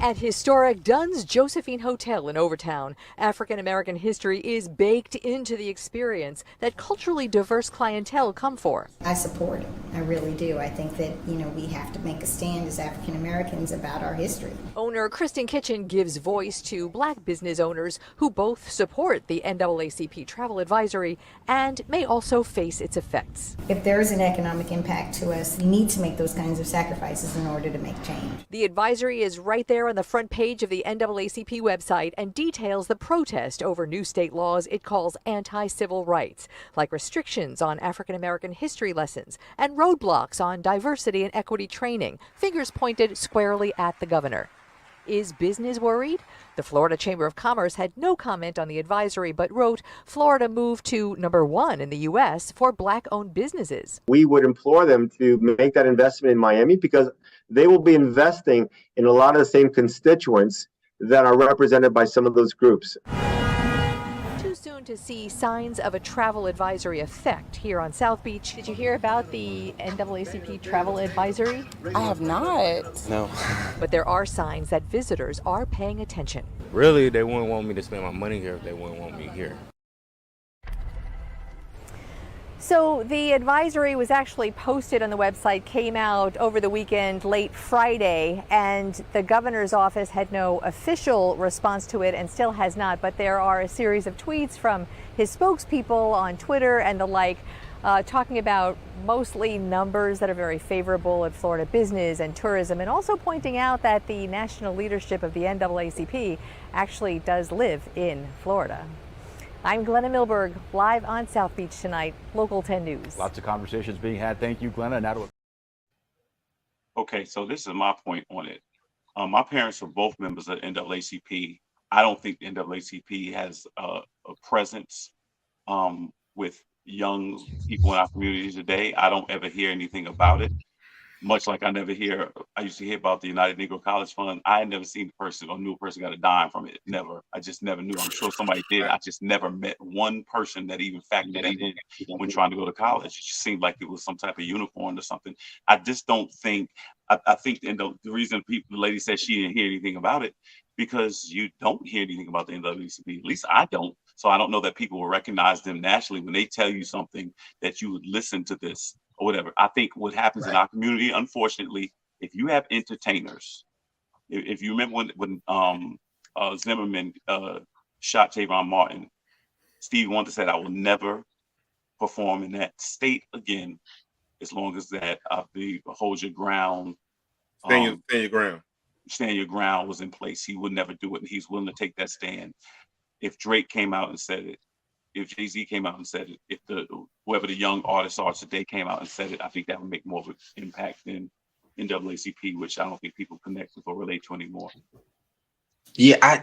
At historic Dunn's Josephine Hotel in Overtown, African-American history is baked into the experience that culturally diverse clientele come for. I support it. I really do. I think that, we have to make a stand as African Americans about our history. Owner Kristen Kitchen gives voice to Black business owners who both support the NAACP travel advisory and may also face its effects. If there is an economic impact to us, we need to make those kinds of sacrifices in order to make change. The advisory is right there on the front page of the NAACP website and details the protest over new state laws it calls anti-civil rights, like restrictions on African American history lessons and roadblocks on diversity and equity training, fingers pointed squarely at the governor. Is business worried? The Florida Chamber of Commerce had no comment on the advisory, but wrote Florida moved to number 1 in the U.S. for Black-owned businesses. We would implore them to make that investment in Miami because they will be investing in a lot of the same constituents that are represented by some of those groups. Too soon to see signs of a travel advisory effect here on South Beach. Did you hear about the NAACP travel advisory? I have not. No. But there are signs that visitors are paying attention. Really, they wouldn't want me to spend my money here if they wouldn't want me here. So the advisory was actually posted on the website, came out over the weekend, late Friday, and the governor's office had no official response to it and still has not. But there are a series of tweets from his spokespeople on Twitter and the like, talking about mostly numbers that are very favorable at Florida business and tourism, and also pointing out that the national leadership of the NAACP actually does live in Florida. I'm Glenna Milberg, live on South Beach tonight, Local 10 News. Lots of conversations being had. Thank you, Glenna. Now to Okay, so this is my point on it. My parents were both members of NAACP. I don't think the NAACP has a presence with young people in our community today. I don't ever hear anything about it. much like I used to hear about the United Negro College Fund. I had never seen a person or knew a person got a dime from it. Never. I just never knew. I'm sure somebody did. I just never met one person that even factored that in when trying to go to college. It just seemed like it was some type of uniform or something. I just don't think, I think, and the reason the lady said she didn't hear anything about it, because you don't hear anything about the NAACP. At least I don't. So I don't know that people will recognize them nationally when they tell you something that you would listen to this or whatever. I think what happens in our community, unfortunately, if you have entertainers, if you remember when Zimmerman shot Trayvon Martin, Stevie Wonder said, "I will never perform in that state again as long as that hold your ground." Stand your ground. Stand your ground was in place. He would never do it, and he's willing to take that stand. If Drake came out and said it, if Jay-Z came out and said it, if whoever the young artists are today came out and said it, I think that would make more of an impact than NAACP, which I don't think people connect with or relate to anymore. Yeah, I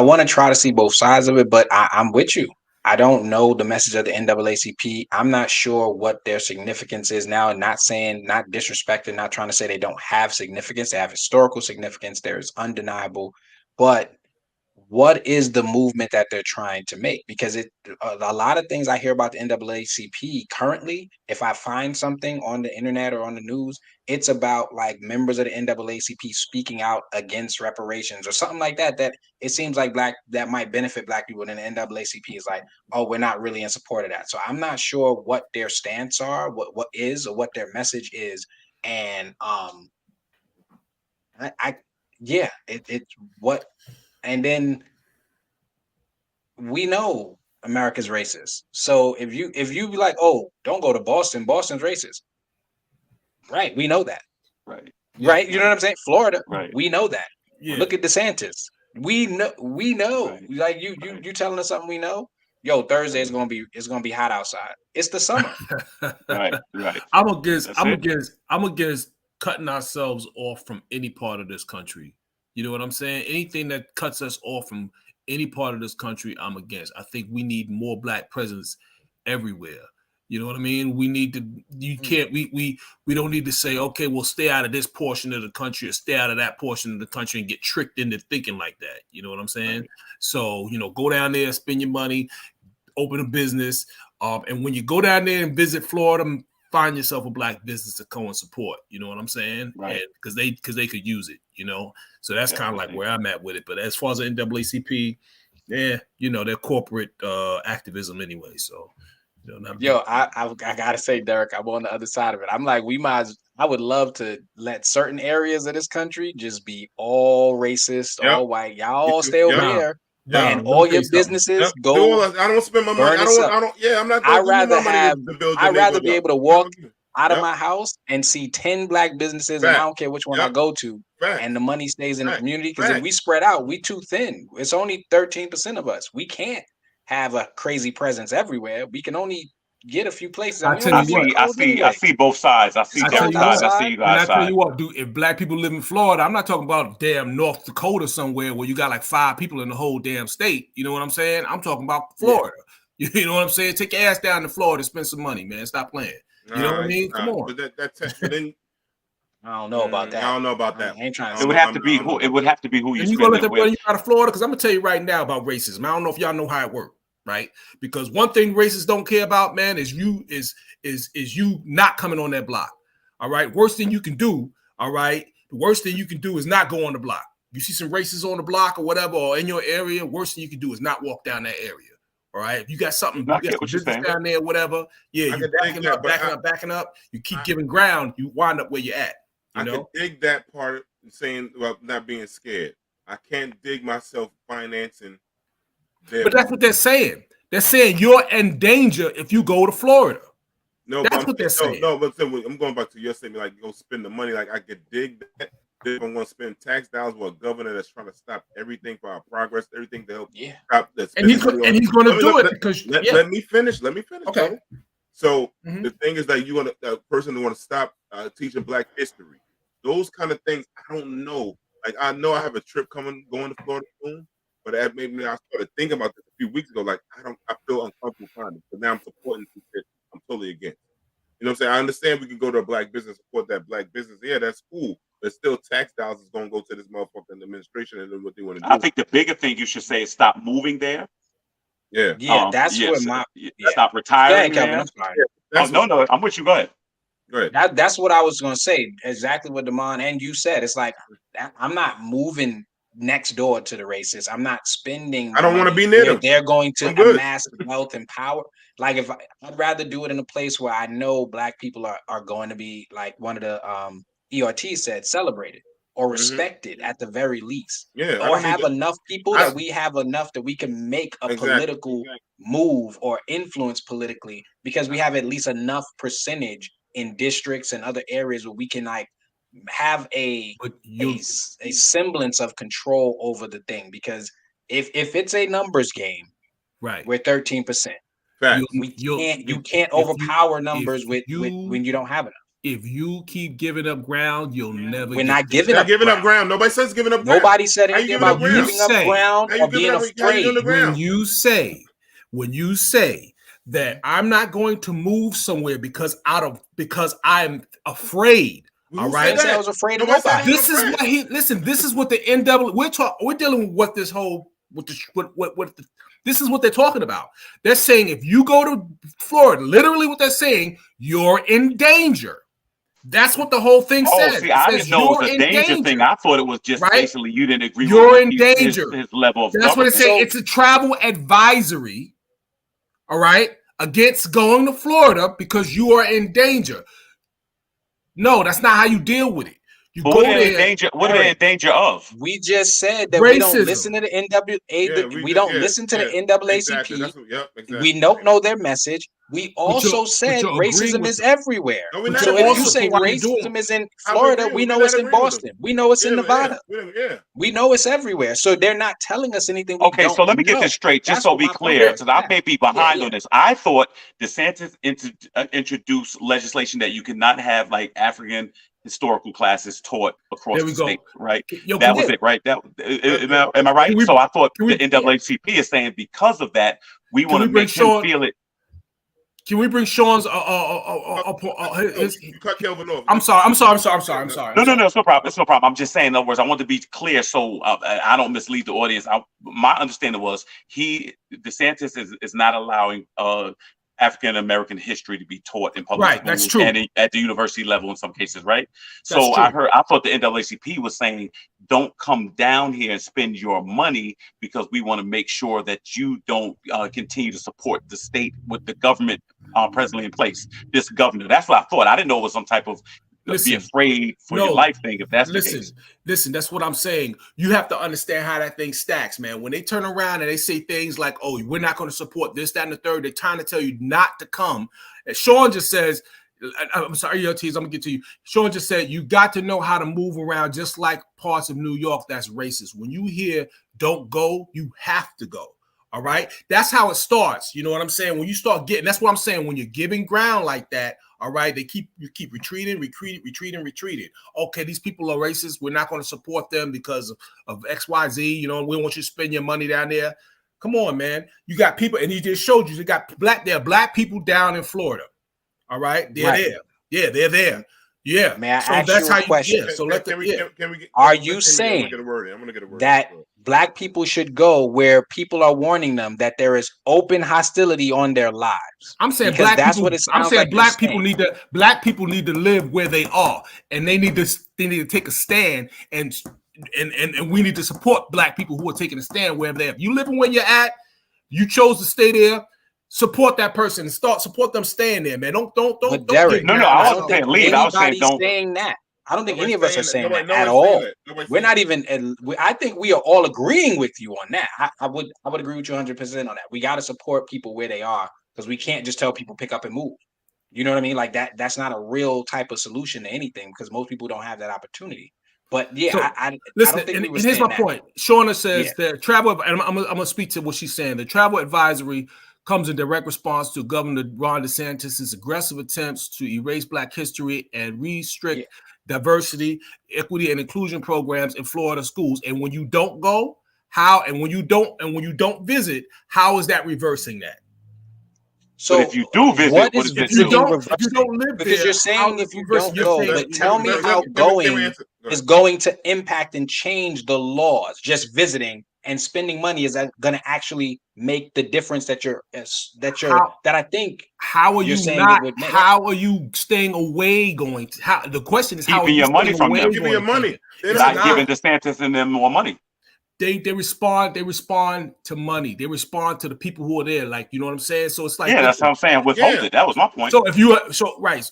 want to try to see both sides of it, but I'm with you. I don't know the message of the NAACP. I'm not sure what their significance is now. Not disrespecting, not trying to say they don't have significance. They have historical significance. There is undeniable, but what is the movement that they're trying to make? Because a lot of things I hear about the NAACP currently, if I find something on the internet or on the news, it's about like members of the NAACP speaking out against reparations or something like that. That it seems like that might benefit Black people. And the NAACP is like, oh, we're not really in support of that. So I'm not sure what their stance are, what is, or what their message is. And it's what. And then we know America's racist. So if you be like, oh, don't go to Boston, Boston's racist. Right. We know that. Right. Right. You know what I'm saying? Florida. Right. We know that. Yeah. Look at DeSantis. We know. Right. Like you telling us something we know. Yo, Thursday is gonna be hot outside. It's the summer. Right. I'm against cutting ourselves off from any part of this country. You know what I'm saying? Anything that cuts us off from any part of this country, I'm against. I think we need more Black presence everywhere. You know what I mean? We need to. We don't need to say, okay, we'll stay out of this portion of the country or stay out of that portion of the country and get tricked into thinking like that. You know what I'm saying? Right. So go down there, spend your money, open a business, and when you go down there and visit Florida, find yourself a Black business to go and support. You know what I'm saying? Right. Because they could use it. So that's kind of like where I'm at with it. But as far as the NAACP, they're corporate activism anyway. So, I gotta say, Derek, I'm on the other side of it. I'm like, I would love to let certain areas of this country just be all racist, all white. Y'all all stay over there. And all your businesses go. I don't spend my money. I'm not. I'd rather be able to walk out of my house and see 10 Black businesses, and I don't care which one I go to, and the money stays in the community. Because if we spread out, we too thin. It's only 13% of us. We can't have a crazy presence everywhere. We can only get a few places. I see both sides. I see both sides. I see you guys. I tell you what, dude, if Black people live in Florida, I'm not talking about damn North Dakota somewhere where you got like 5 people in the whole damn state. You know what I'm saying? I'm talking about Florida. Yeah. You know what I'm saying? Take your ass down to Florida, spend some money, man. Stop playing. You know what I mean? Come on. But I don't know about that. I don't know about that. I ain't trying to. It would have to be who. It would have to be who you. You gonna let them run you out of Florida? Because I'm gonna tell you right now about racism. I don't know if y'all know how it works, right? Because one thing racists don't care about, man, is you not coming on that block. All right. Worst thing you can do. All right. The worst thing you can do is not go on the block. You see some racists on the block or whatever, or in your area. Worst thing you can do is not walk down that area. All right. If you got something, you got some business down there, whatever. Yeah, you backing up. You keep giving ground, you wind up where you're at. I can dig that part, saying about not being scared. I can't dig myself financing. But that's what they're saying. They're saying you're in danger if you go to Florida. No, that's what they're saying. No, but I'm going back to your statement. Like, go spend the money. Like, I could dig that. If I'm going to spend tax dollars with a governor that's trying to stop everything for our progress, everything to help stop this. And he's going to do it because let me finish. Okay. Bro. So the thing is that you want a person who want to stop teaching Black history. Those kind of things, I don't know. Like, I know I have a trip going to Florida soon, but that made me. I started thinking about this a few weeks ago. Like, I feel uncomfortable finding it. But now I'm supporting some shit I'm totally against. You know what I'm saying? I understand we can go to a black business, support that black business. Yeah, that's cool. But still, tax dollars is going to go to this motherfucking administration and then what they want to do. I think the bigger thing you should say is stop moving there. Yeah. Yeah, that's where my stop retiring. Kevin, there. I'm sorry. No, I'm with you. Go ahead. That's what I was gonna say. Exactly what Damon and you said. It's like I'm not moving next door to the racists. I'm not spending. I don't want to money be near where them. They're going to I'm good. amass wealth and power. Like if I'd rather do it in a place where I know black people are going to be, like one of the ERT said, celebrated or respected at the very least. Yeah, I or don't have need to- enough people that we have enough that we can make a political move or influence politically, because we have at least enough percentage in districts and other areas where we can like have a semblance of control over the thing. Because if it's a numbers game, right, we're 13%. You can't overpower numbers with when you don't have enough. If you keep giving up ground, you'll never. We're not giving up ground. Nobody says giving up ground. Nobody said How you anything giving up about ground? giving up ground How you or being giving up- how you afraid. giving up ground? When you say that I'm not going to move somewhere because I'm afraid. All right, didn't say I was afraid of nobody. This is what This is what the NAACP we're dealing with. What this whole this is what they're talking about. They're saying if you go to Florida, literally what they're saying, you're in danger. That's what the whole thing says. See, I didn't know it was a danger thing. I thought it was just basically you didn't agree You're with in danger. His level of That's what government. it's saying. It's a travel advisory, all right, against going to Florida because you are in danger. No, that's not how you deal with it. You But go what are they there. in danger? What are they in danger of? We just said that we don't Racism. listen to the NWA. We don't listen to the NAACP. Exactly. Exactly. We don't know their message. We also said you're agreeing racism with is them. everywhere. No, we're So not if agreeing you with say them. Why you doing racism is in I'm Florida, agreeing. we know We're it's not in agreeing with Boston. We know it's in Nevada. Yeah. We know it's everywhere. So they're not telling us anything. We Okay, don't so let me get know. this straight, just That's so what we my clear, point because I may be behind Yeah. on this. I thought DeSantis introduced legislation that you cannot have like African historical classes taught across There we the go. state, right? Yo, That can was we- it, right? Am I right? Can we- So I thought can we- the NAACP is saying because of that, we want we to bring make him Sean- feel it. Can we bring Sean's? You cut Kelvin off. I'm sorry. No, it's no problem. It's no problem. I'm just saying, in other words, I want to be clear so I don't mislead the audience. My understanding was DeSantis is not allowing African American history to be taught in public Right, schools that's true. and at the university level in some cases, right? That's So true. I thought the NAACP was saying, don't come down here and spend your money because we want to make sure that you don't continue to support the state with the government presently in place. This governor. That's what I thought. I didn't know it was some type of be afraid for your life thing. If that's the case. Listen, that's what I'm saying. You have to understand how that thing stacks, man. When they turn around and they say things like, "Oh, we're not going to support this, that, and the third," they're trying to tell you not to come. And Sean just says, "I'm sorry, EOTs, I'm gonna get to you." Sean just said, "You got to know how to move around, just like parts of New York that's racist. When you hear don't go, you have to go." All right, that's how it starts. You know what I'm saying? When you start getting, that's what I'm saying. When you're giving ground like that, all right, you keep retreating. Okay, these people are racist. We're not going to support them because of X, Y, Z. You know, we don't want you to spend your money down there. Come on, man. You got people, and he just showed you. They got there are black people down in Florida. All right, they're there. Yeah, they're there. Yeah. May I so ask that's you a how question? You, yeah. So let Are you saying that black people should go where people are warning them that there is open hostility on their lives? I'm saying because black that's people. what it I'm sounds saying like black you're people saying. black people need to live where they are, and they need to take a stand, and we need to support black people who are taking a stand wherever they are. If you living where you're at, you chose to stay there. Support that person and support them staying there, man. Don't. But Derek, I wasn't saying leave. I was saying don't. Saying that. I don't think any of us are saying that Nobody's at all. saying that. We're not even. I think we are all agreeing with you on that. I would agree with you 100% on that. We got to support people where they are because we can't just tell people pick up and move. You know what I mean? Like that. That's not a real type of solution to anything because most people don't have that opportunity. But yeah, So, I listen, don't think we were and here's saying my that. point. Shauna says that travel, and I'm gonna speak to what she's saying. The travel advisory comes in direct response to Governor Ron DeSantis' aggressive attempts to erase Black history and restrict diversity, equity, and inclusion programs in Florida schools. And when you don't go, how? And when you don't visit, how is that reversing that? So but if you do visit, what what is is it visiting do? reversing? If you don't live Because there, you're saying if you don't you're go, saying- but tell me how going is going to impact and change the laws. Just visiting and spending money is going to actually make the difference that I think. How are you're you saying not? it would make. How are you staying away? Going to, how? The question is how Keeping are you your money staying from away them. going Keeping your to money. take it? They're It's not giving DeSantis and them more money. They respond to money. They respond to the people who are there. Like, you know what I'm saying? So it's like, Yeah, that's what I'm saying. Withhold it. That was my point. So if you right.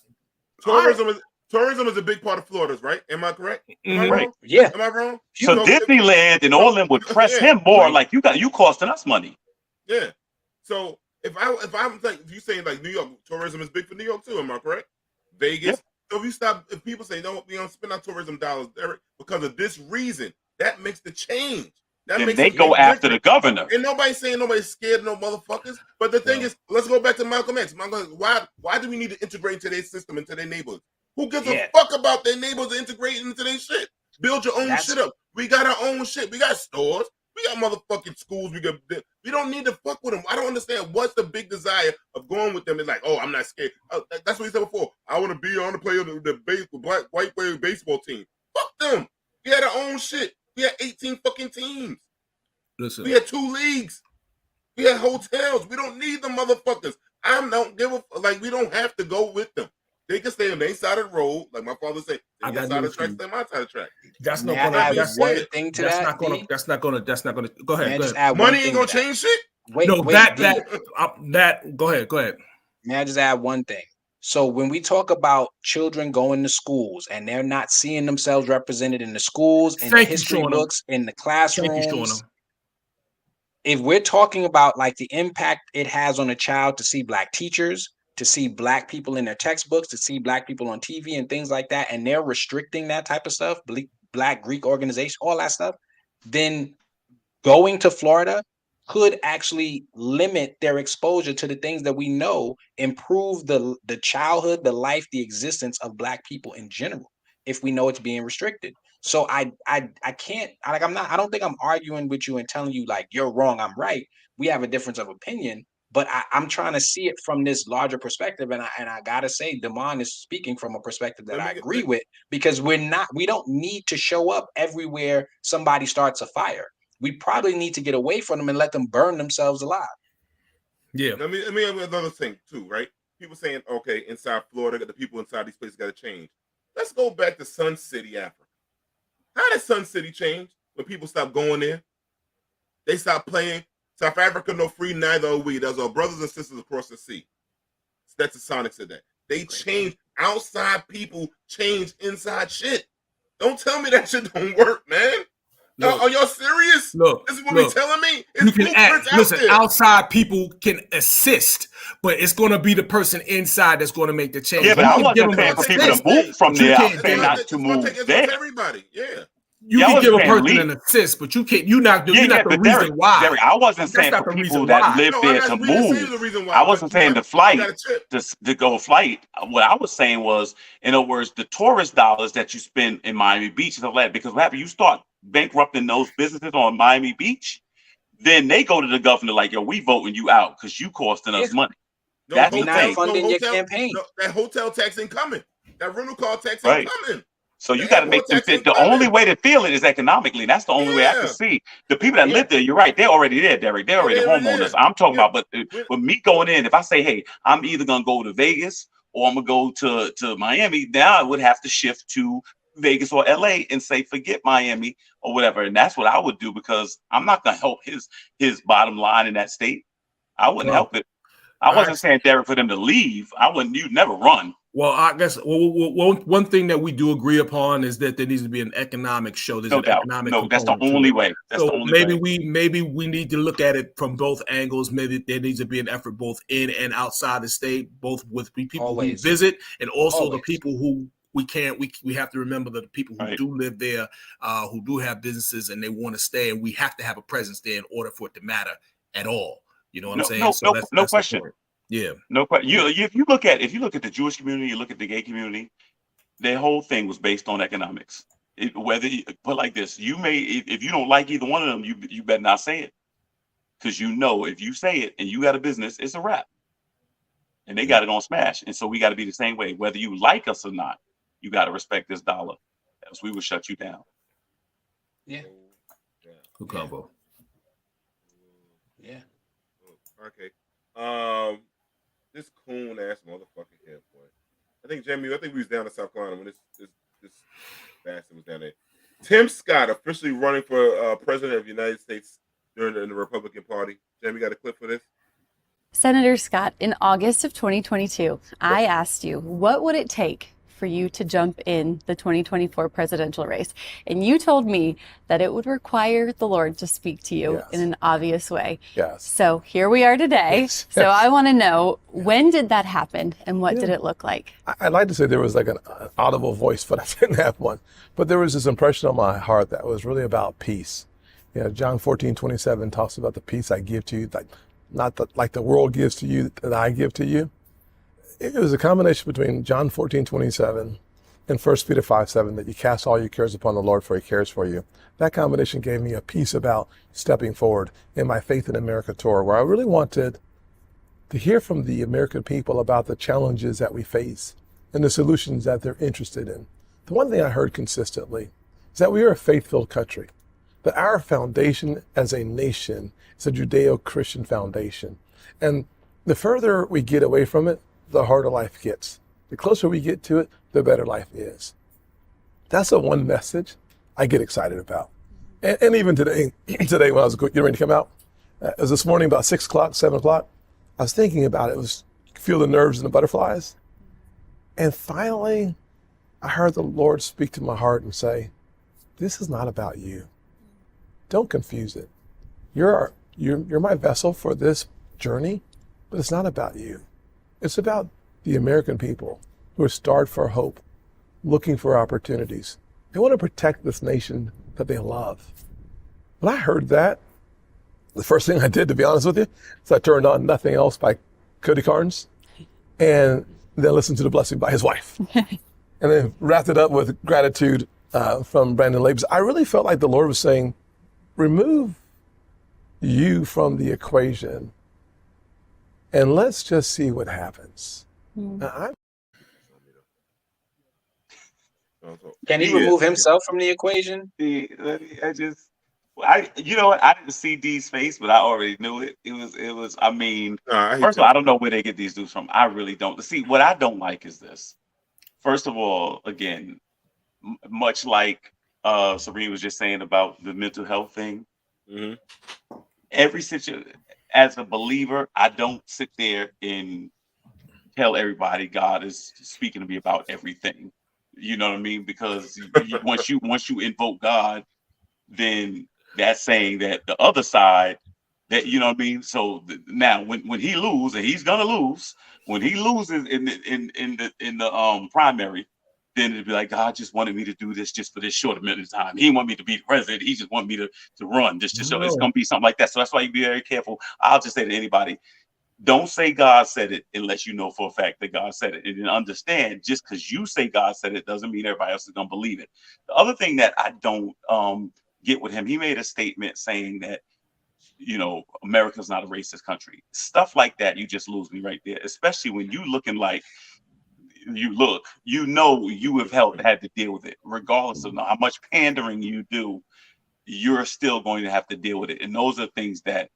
Tourism is a big part of Florida's, right? Am I correct? Am I Mhm. wrong? Right. Yeah. Am I wrong? So Disneyland and all of them would press him more. Like you costing us money. Yeah. So if you saying like New York tourism is big for New York too, am I correct? Vegas. So if people say no, we don't spend our tourism dollars, Derek, because of this reason, that makes the change. Then they go after the governor. And nobody's saying nobody's scared of no motherfuckers. But the thing is, let's go back to Malcolm X. Why do we need to integrate into their system, into their neighborhoods? Who gives a fuck about their neighbors integrating into their shit? Build your own shit up. We got our own shit. We got stores. We got motherfucking schools. We don't need to fuck with them. I don't understand what's the big desire of going with them. It's like, oh, I'm not scared. That's what he said before. I want to be on the play of the white wave baseball team. Fuck them. We had our own shit. We had 18 fucking teams. Listen. We had 2 leagues. We had hotels. We don't need them motherfuckers. We don't have to go with them. They can stay on their side of the road, like my father said. They can side of the track, stay on my side of the track. That's not May I gonna. add That's one thing to that's that, not gonna. D? That's not gonna. That's not gonna. Go ahead. May I Go just ahead. add one Money thing ain't gonna to that? change shit. Wait, No, wait, that D. that. Go ahead. Go ahead. May I just add one thing? So when we talk about children going to schools and they're not seeing themselves represented in the schools, in the Thank you, history Shauna. books, in the Thank you, classrooms, Shauna. if we're talking about like the impact it has on a child to see black teachers, to see black people in their textbooks, to see black people on TV and things like that, and they're restricting that type of stuff, Black Greek organization, all that stuff, then going to Florida could actually limit their exposure to the things that we know improve the childhood, the life, the existence of black people in general, if we know it's being restricted. So I can't, like, I don't think I'm arguing with you and telling you like you're wrong, I'm right. We have a difference of opinion, but I'm trying to see it from this larger perspective. And I gotta say, Damon is speaking from a perspective that I agree with, because we don't need to show up everywhere somebody starts a fire. We probably need to get away from them and let them burn themselves alive. Yeah. Let me have another thing too, right? People saying, okay, inside Florida, the people inside these places got to change. Let's go back to Sun City, Africa. How did Sun City change when people stopped going there? They stopped playing. South Africa no free, neither are we. Those are brothers and sisters across the sea. That's the Sonics of that. They changed. Outside people change inside shit. Don't tell me that shit don't work, man. Look, are y'all serious? Look, this is what look, you're telling me? You can act. out Listen, there. outside people can assist, but it's going to be the person inside that's going to make the change. Yeah, but You I can wasn't give them saying for people assist, to move from but you there. I'm can't saying give- not to move there. Everybody, yeah. You Yeah, I can wasn't give a saying person leave. an assist, but you can't. You're not the but reason Derek, why. Derek, I wasn't That's saying not for the people reason that why. live there to we didn't say move. the reason why, I wasn't saying the flight chip. to go flight. What I was saying was, in other words, the tourist dollars that you spend in Miami Beach and all that. Because what happens? You start bankrupting those businesses on Miami Beach, then they go to the governor like, "Yo, we voting you out because you costing us money." No, That's the hotel, thing. funding your hotel, campaign. No, that hotel tax ain't coming. That rental car tax ain't Right. coming. So you The got to make airport them tax fit. ain't The coming. only way to feel it is economically. That's the only way I can see. The people that live there, you're right, they're already there, Derek. They're already they're already homeowners. there. I'm talking about, but with me going in, if I say, hey, I'm either gonna go to Vegas or I'm gonna go to Miami, now I would have to shift to Vegas or LA and say, forget Miami or whatever. And that's what I would do, because I'm not gonna help his bottom line in that state. I wouldn't No. help it. I wasn't saying, Derek, for them to leave. You'd never run. Well, I guess one thing that we do agree upon is that there needs to be an economic show. There's No an doubt. economic No, that's the component to only it. way. That's So the only maybe way. we need to look at it from both angles. Maybe there needs to be an effort both in and outside the state, both with people Always. who visit and also Always. the people who we have to remember that the people who do live there, who do have businesses and they want to stay, and we have to have a presence there in order for it to matter at all. You know what I'm saying? No that's the question. point. Yeah. No question. If you look at the Jewish community, you look at the gay community, their whole thing was based on economics. Put like this, if you don't like either one of them, you better not say it, because if you say it and you got a business, it's a wrap. and they got it on smash. And so we got to be the same way, whether you like us or not. You got to respect this dollar, else we will shut you down. Yeah. Good combo. Yeah. Okay. This coon ass motherfucking head boy. I think Jamie. I think we was down in South Carolina when this bastard was down there. Tim Scott officially running for president of the United States during the Republican Party. Jamie, got a clip for this? Senator Scott, in August of 2022, I asked you, what would it take for you to jump in the 2024 presidential race? And you told me that it would require the Lord to speak to you in an obvious way. Yes. So here we are today. So I want to know, when did that happen and what did it look like? I'd like to say there was like an audible voice, but I didn't have one. But there was this impression on my heart that was really about peace. You know, John 14:27 talks about the peace I give to you, like the world gives to you, that I give to you. It was a combination between John 14:27 and 1 Peter 5:7 that you cast all your cares upon the Lord, for he cares for you. That combination gave me a peace about stepping forward in my Faith in America tour, where I really wanted to hear from the American people about the challenges that we face and the solutions that they're interested in. The one thing I heard consistently is that we are a faith-filled country, that our foundation as a nation is a Judeo-Christian foundation. And the further we get away from it, the harder life gets. The closer we get to it, the better life is. That's the one message I get excited about. And even today when I was getting ready to come out, it was this morning about 6 o'clock, 7 o'clock, I was thinking about it. It was, feel the nerves and the butterflies. And finally, I heard the Lord speak to my heart and say, this is not about you. Don't confuse it. You're my vessel for this journey, but it's not about you. It's about the American people who are starved for hope, looking for opportunities. They want to protect this nation that they love. When I heard that, the first thing I did, to be honest with you, is I turned on Nothing Else by Cody Carnes and then listened to The Blessing by his wife. And then wrapped it up with Gratitude from Brandon Labes. I really felt like the Lord was saying, remove you from the equation and let's just see what happens. Now, Can he remove himself from the equation? You know what? I didn't see D's face, but I already knew it. It was. I mean, first of all, I don't know where they get these dudes from. I really don't. See, what I don't like is this. First of all, again, much like Serene was just saying about the mental health thing. Mm-hmm. Every situation, as a believer, I don't sit there and tell everybody God is speaking to me about everything. You know what I mean? Because once you invoke God, then that's saying that the other side, that, you know what I mean? So now when he loses, and he's gonna lose, when he loses in the primary, then it'd be like, God just wanted me to do this just for this short amount of time. He didn't want me to be the president. He just wanted me to run just so it's gonna be something like that. So that's why you be very careful. I'll just say to anybody, don't say God said it unless you know for a fact that God said it. And then understand, just because you say God said it doesn't mean everybody else is gonna believe it. The other thing that I don't get with him, he made a statement saying that, you know, America's not a racist country. Stuff like that, you just lose me right there. Especially when you looking like you look, you know, you have had to deal with it, regardless of how much pandering you do. You're still going to have to deal with it, and those are things that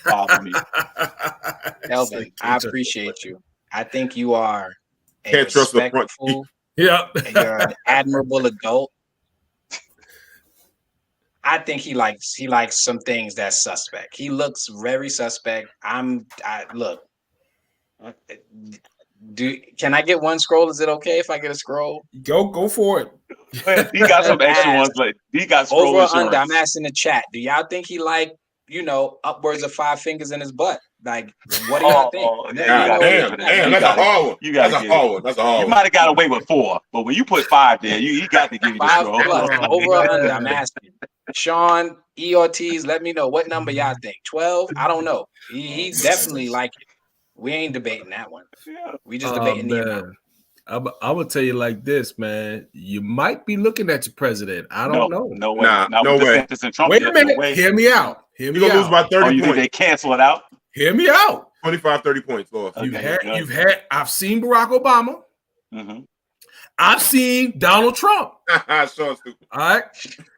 bother me. Elvin, I appreciate you. I think you are a Can't trust the front. respectful, Yeah. you're an admirable adult. I think he likes some things that's suspect. He looks very suspect. Look. Can I get one scroll? Is it okay if I get a scroll? Go for it. He got some extra ones, like he got scroll over or insurance. under. I'm asking the chat. Do y'all think he upwards of 5 fingers in his butt? Like, what do y'all think? Damn, that's a hard one. That's a hard one. That's a hard one. You might have got away with 4, but when you put 5 there, you got to give you the 5 scroll. plus, over or under. I'm asking. Sean, E. Ortiz, let me know what number y'all think. 12? I don't know. He's definitely like it. We ain't debating that one. We just debating the amount. I would tell you like this, man. You might be looking at your president. I don't know. No way. No way. Wait a minute. Hear me out. Hear me You're gonna out. lose by 30 You think points. they cancel it out? Hear me out. 25, 30 points lost. I've seen Barack Obama. Mm-hmm. I've seen Donald Trump. Sean stupid. All right.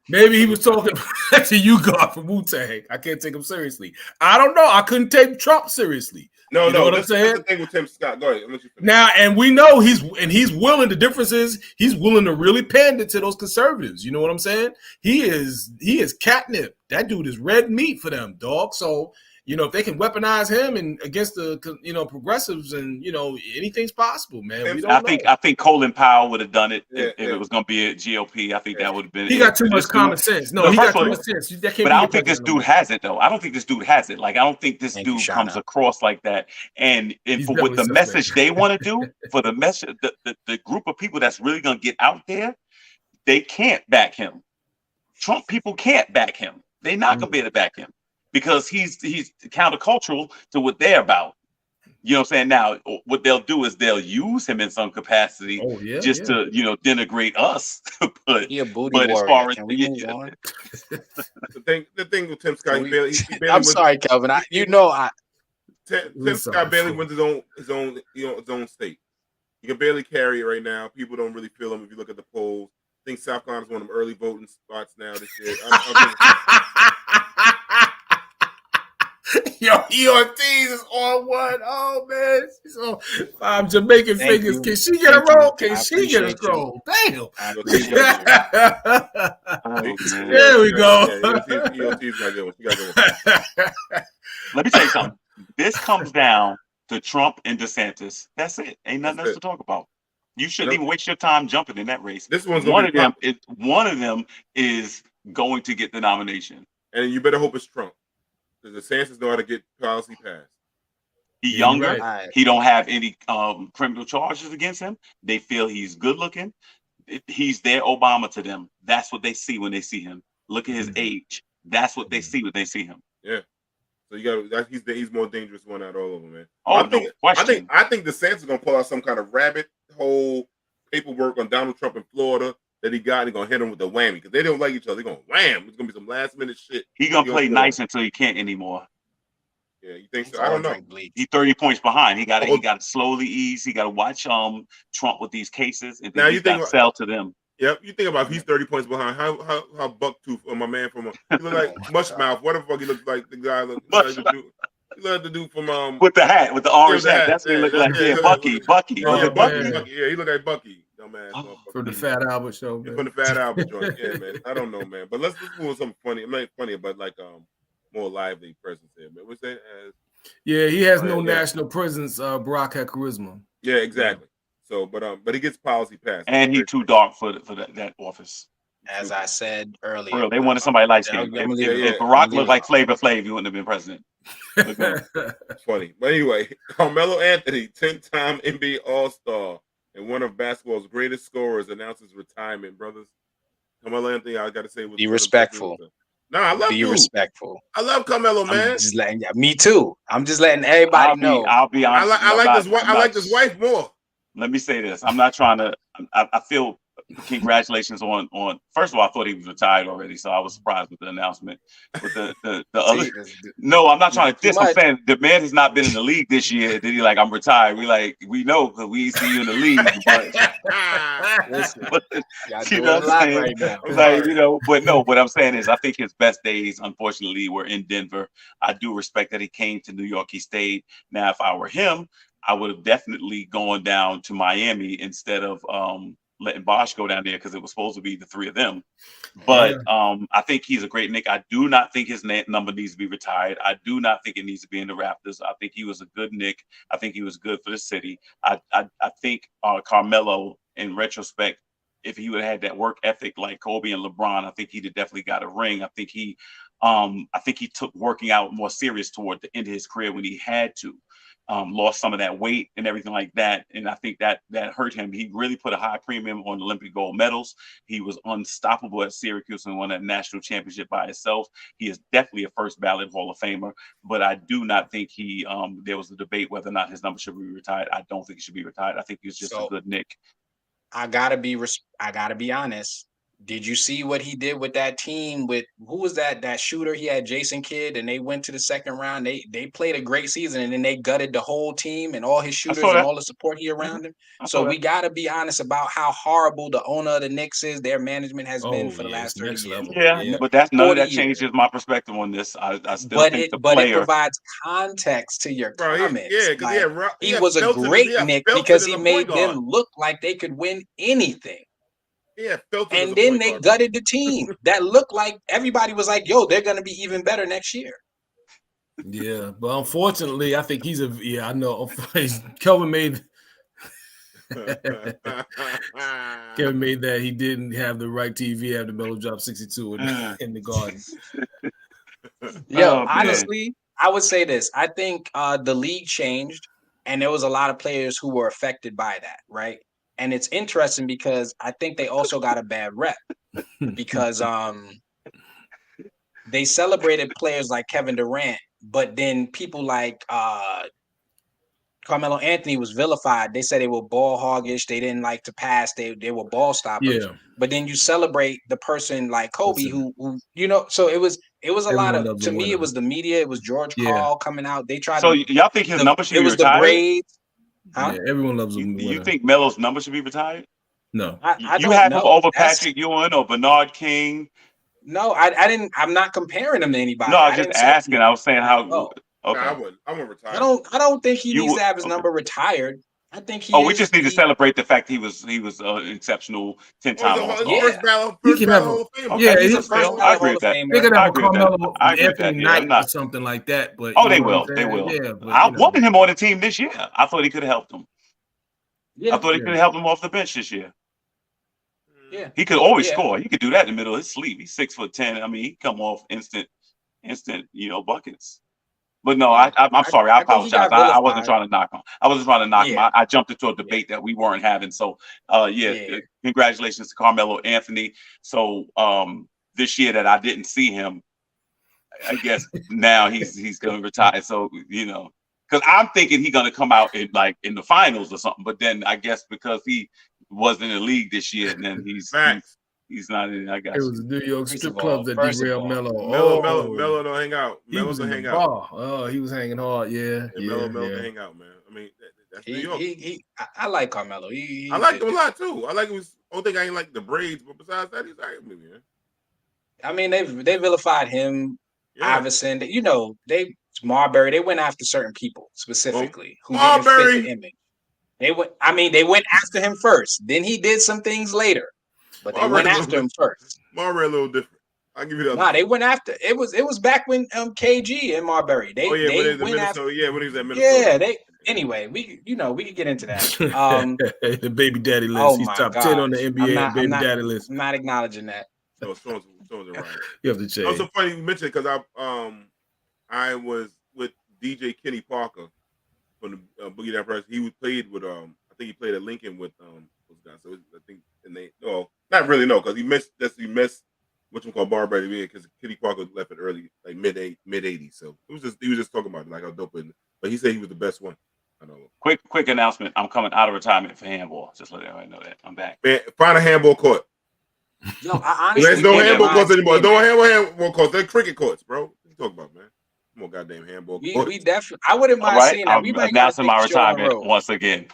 Maybe he was talking to you, God, from Wu-Tang. I can't take him seriously. I don't know. I couldn't take Trump seriously. No, you know what I'm that's saying? the thing with Tim Scott. Go ahead. Now, and we know he's willing. The difference is he's willing to really pander to those conservatives. You know what I'm saying? He is catnip. That dude is red meat for them, dog. So, you know, if they can weaponize him and against the, you know, progressives, and, you know, anything's possible, man. We don't know. I think Colin Powell would have done it if it was going to be a GOP. I think that would have been. He got too much common sense. No, he got too much sense. But I don't think this dude has it, though. I don't think this dude has it. Like, I don't think this dude comes across like that. And for what the message they want to do, for the message, the group of people that's really going to get out there, they can't back him. Trump people can't back him. They're not going to be able to back him, because he's countercultural to what they're about. You know what I'm saying? Now, what they'll do is they'll use him in some capacity to, you know, denigrate us. but as far as the thing with Tim Scott, he barely I'm sorry, Kelvin. Tim Scott barely wins his own state. He can barely carry it right now. People don't really feel him if you look at the polls. I think South Carolina's one of them early voting spots now this year. Yo, E. Ortiz is on one. Oh, man. So, Jamaican fingers. Can she get a roll? Can she get a scroll? Damn. There we go. Let me tell you something. This comes down to Trump and DeSantis. That's it. Ain't nothing else to talk about. You shouldn't even waste your time jumping in that race. This one's one of them is going to get the nomination. And you better hope it's Trump. The DeSantis know how to get policy passed. He's younger. Right. He don't have any criminal charges against him. They feel he's good looking. He's their Obama to them. That's what they see when they see him. Look at his age. That's what they see when they see him. Yeah. So you got he's more dangerous one out of all of them, man. Oh, I think DeSantis is gonna pull out some kind of rabbit hole paperwork on Donald Trump in Florida that he got, and gonna hit him with a whammy because they don't like each other. They're gonna wham. It's gonna be some last minute shit. He's gonna play nice until he can't anymore. Yeah, you think so? I don't know. He's 30 points behind. He got to slowly ease. He got to watch Trump with these cases, and then now you think sell to them. Yep, you think about if he's 30 points behind. How Bucktooth, my man from he look like Mushmouth. What the fuck he looks like? The guy look like the dude from with the hat, with the orange hat. That's what he look like. Yeah, Bucky. Bucky. Yeah, he look like Bucky. Dumbass. From the Fat Albert show. From the Fat Albert joint. Yeah, man. I don't know, man. But let's move on something funny. It ain't funny, but like more lively presence here, man. What's that? Yeah, he has no national presence. Barack had charisma. Yeah, exactly. So, but he gets policy passed, and he's too dark for that office. As I said earlier, they wanted somebody light skinned. If Barack looked like Flavor Flav, he wouldn't have been president. It's funny, but anyway, Carmelo Anthony, 10-time NBA All-Star and one of basketball's greatest scorers, announces retirement. Brothers, Carmelo Anthony, I got to say, be respectful. No, I love be respectful. I love Carmelo, man. I'm just letting me too. I'm just letting everybody know. I'll be honest. I like his wife more. Let me say this. I'm not trying to. I feel congratulations on. First of all, I thought he was retired already, so I was surprised with the announcement. But the other, no, I'm not trying to diss. I'm saying the man has not been in the league this year. Did he like I'm retired? We know because we see you in the league. But you know what I'm saying? Right now. Like, you know, but no. What I'm saying is, I think his best days, unfortunately, were in Denver. I do respect that he came to New York. He stayed. Now, if I were him, I would have definitely gone down to Miami instead of letting Bosh go down there because it was supposed to be the three of them. But I think he's a great Knick. I do not think his number needs to be retired. I do not think it needs to be in the Raptors. I think he was a good Knick. I think he was good for the city. I think Carmelo, in retrospect, if he would have had that work ethic like Kobe and LeBron, I think he'd have definitely got a ring. I think he took working out more serious toward the end of his career when he had to. Lost some of that weight and everything like that. And I think that hurt him. He really put a high premium on Olympic gold medals. He was unstoppable at Syracuse and won that national championship by himself. He is definitely a first ballot Hall of Famer, but I do not think there was a debate whether or not his number should be retired. I don't think he should be retired. I think he was just a good Knick. I gotta be honest. Did you see what he did with that team? With who was that shooter? He had Jason Kidd, and they went to the second round. They played a great season, and then they gutted the whole team and all his shooters and all the support he around him. So we got to be honest about how horrible the owner of the Knicks is. Their management has been for the last 30 years. Yeah, but that's none of that changes my perspective on this. I still think the player. It provides context to your comments. He was a great Knick because he made them look like they could win anything. Yeah, and then they gutted the team that looked like everybody was like, "Yo, they're gonna be even better next year." Yeah, but unfortunately, I think I know. Kelvin made Kevin made that he didn't have the right TV after Melo dropped 62 in the Garden. Yo, honestly, I would say this. I think the league changed, and there was a lot of players who were affected by that, right? And it's interesting because I think they also got a bad rep because they celebrated players like Kevin Durant, but then people like Carmelo Anthony was vilified. They said they were ball hoggish. They didn't like to pass. They were ball stoppers. Yeah. But then you celebrate the person like Kobe, who so it was a lot of, to me, it was the media. It was George Karl coming out. They tried. So y'all think his number should be retired? The braids. Huh? Yeah, everyone loves him. Do you think Melo's number should be retired? No. You have him over Patrick Ewing or Bernard King? No, I didn't. I'm not comparing him to anybody. No, I was just asking. I was saying how. Okay. I wouldn't retire. I don't think he needs to have his number retired. I think he. We just need to celebrate the fact he was an exceptional 10-time All-Star. First ballot Hall of Famer. Yeah, he's a first ballot I agree with that. They're gonna have a Carmelo I agree with Anthony that. Knight or something like that. But they will. They will. Yeah, but, I wanted him on the team this year. I thought he could have helped him. Yeah. I thought he could have helped him off the bench this year. Yeah, he could always score. He could do that in the middle of his sleep. He's 6'10". I mean, he come off instant, buckets. But no, I'm sorry. I apologize. I wasn't trying to knock him. I wasn't trying to knock him. I jumped into a debate that we weren't having. So, congratulations to Carmelo Anthony. So, this year that I didn't see him, I guess now he's going to retire. So, because I'm thinking he's going to come out in the finals or something. But then I guess because he wasn't in the league this year, and then he's not in. I guess it was the New York strip club that derailed Melo. Melo don't hang out. Melo don't hang out. Oh, he was hanging hard. Melo don't hang out, man. I mean, that's New York. I like Carmelo. I like him a lot too. I like him. Only thing I ain't like the braids, but besides that, he's like me, man. I mean, they vilified him, Iverson. Marbury. They went after certain people specifically who didn't fit the image. They went after him first. Then he did some things later, but they went after him first. Marbury a little different. I'll give you that. Nah, they went after it was back when KG and Marbury. They went after. When he was at Minnesota. Yeah, anyway, we could get into that. The baby daddy list. He's top 10 on the NBA baby daddy list. I'm not acknowledging that. No, someone's right. You have to change. Also funny you mentioned because I was with DJ Kenny Parker from the Boogie Down Press. He played with I think he played at Lincoln with those guys. So I think not really because he missed what you call Marbury because Kenny Parker left it early, like mid 80s. So he was just talking about it, like how dope it is. But he said he was the best one. I know. Quick announcement. I'm coming out of retirement for handball. Just let everybody know that. I'm back. Man, find a handball court. No, I honestly there's no handball courts anymore. No handball courts. They're cricket courts, bro. What you talking about, man? Come on, goddamn handball courts. We definitely. I wouldn't mind seeing that. We might announcing my retirement once again.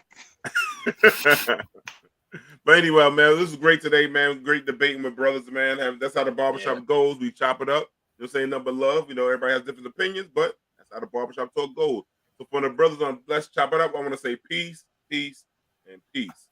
But anyway, man, this was great today, man. Great debating with brothers, man. That's how the barbershop goes. We chop it up. Just ain't nothing but love. Everybody has different opinions, but that's how the barbershop talk goes. So for the brothers on Let's Chop It Up, I want to say peace, peace, and peace.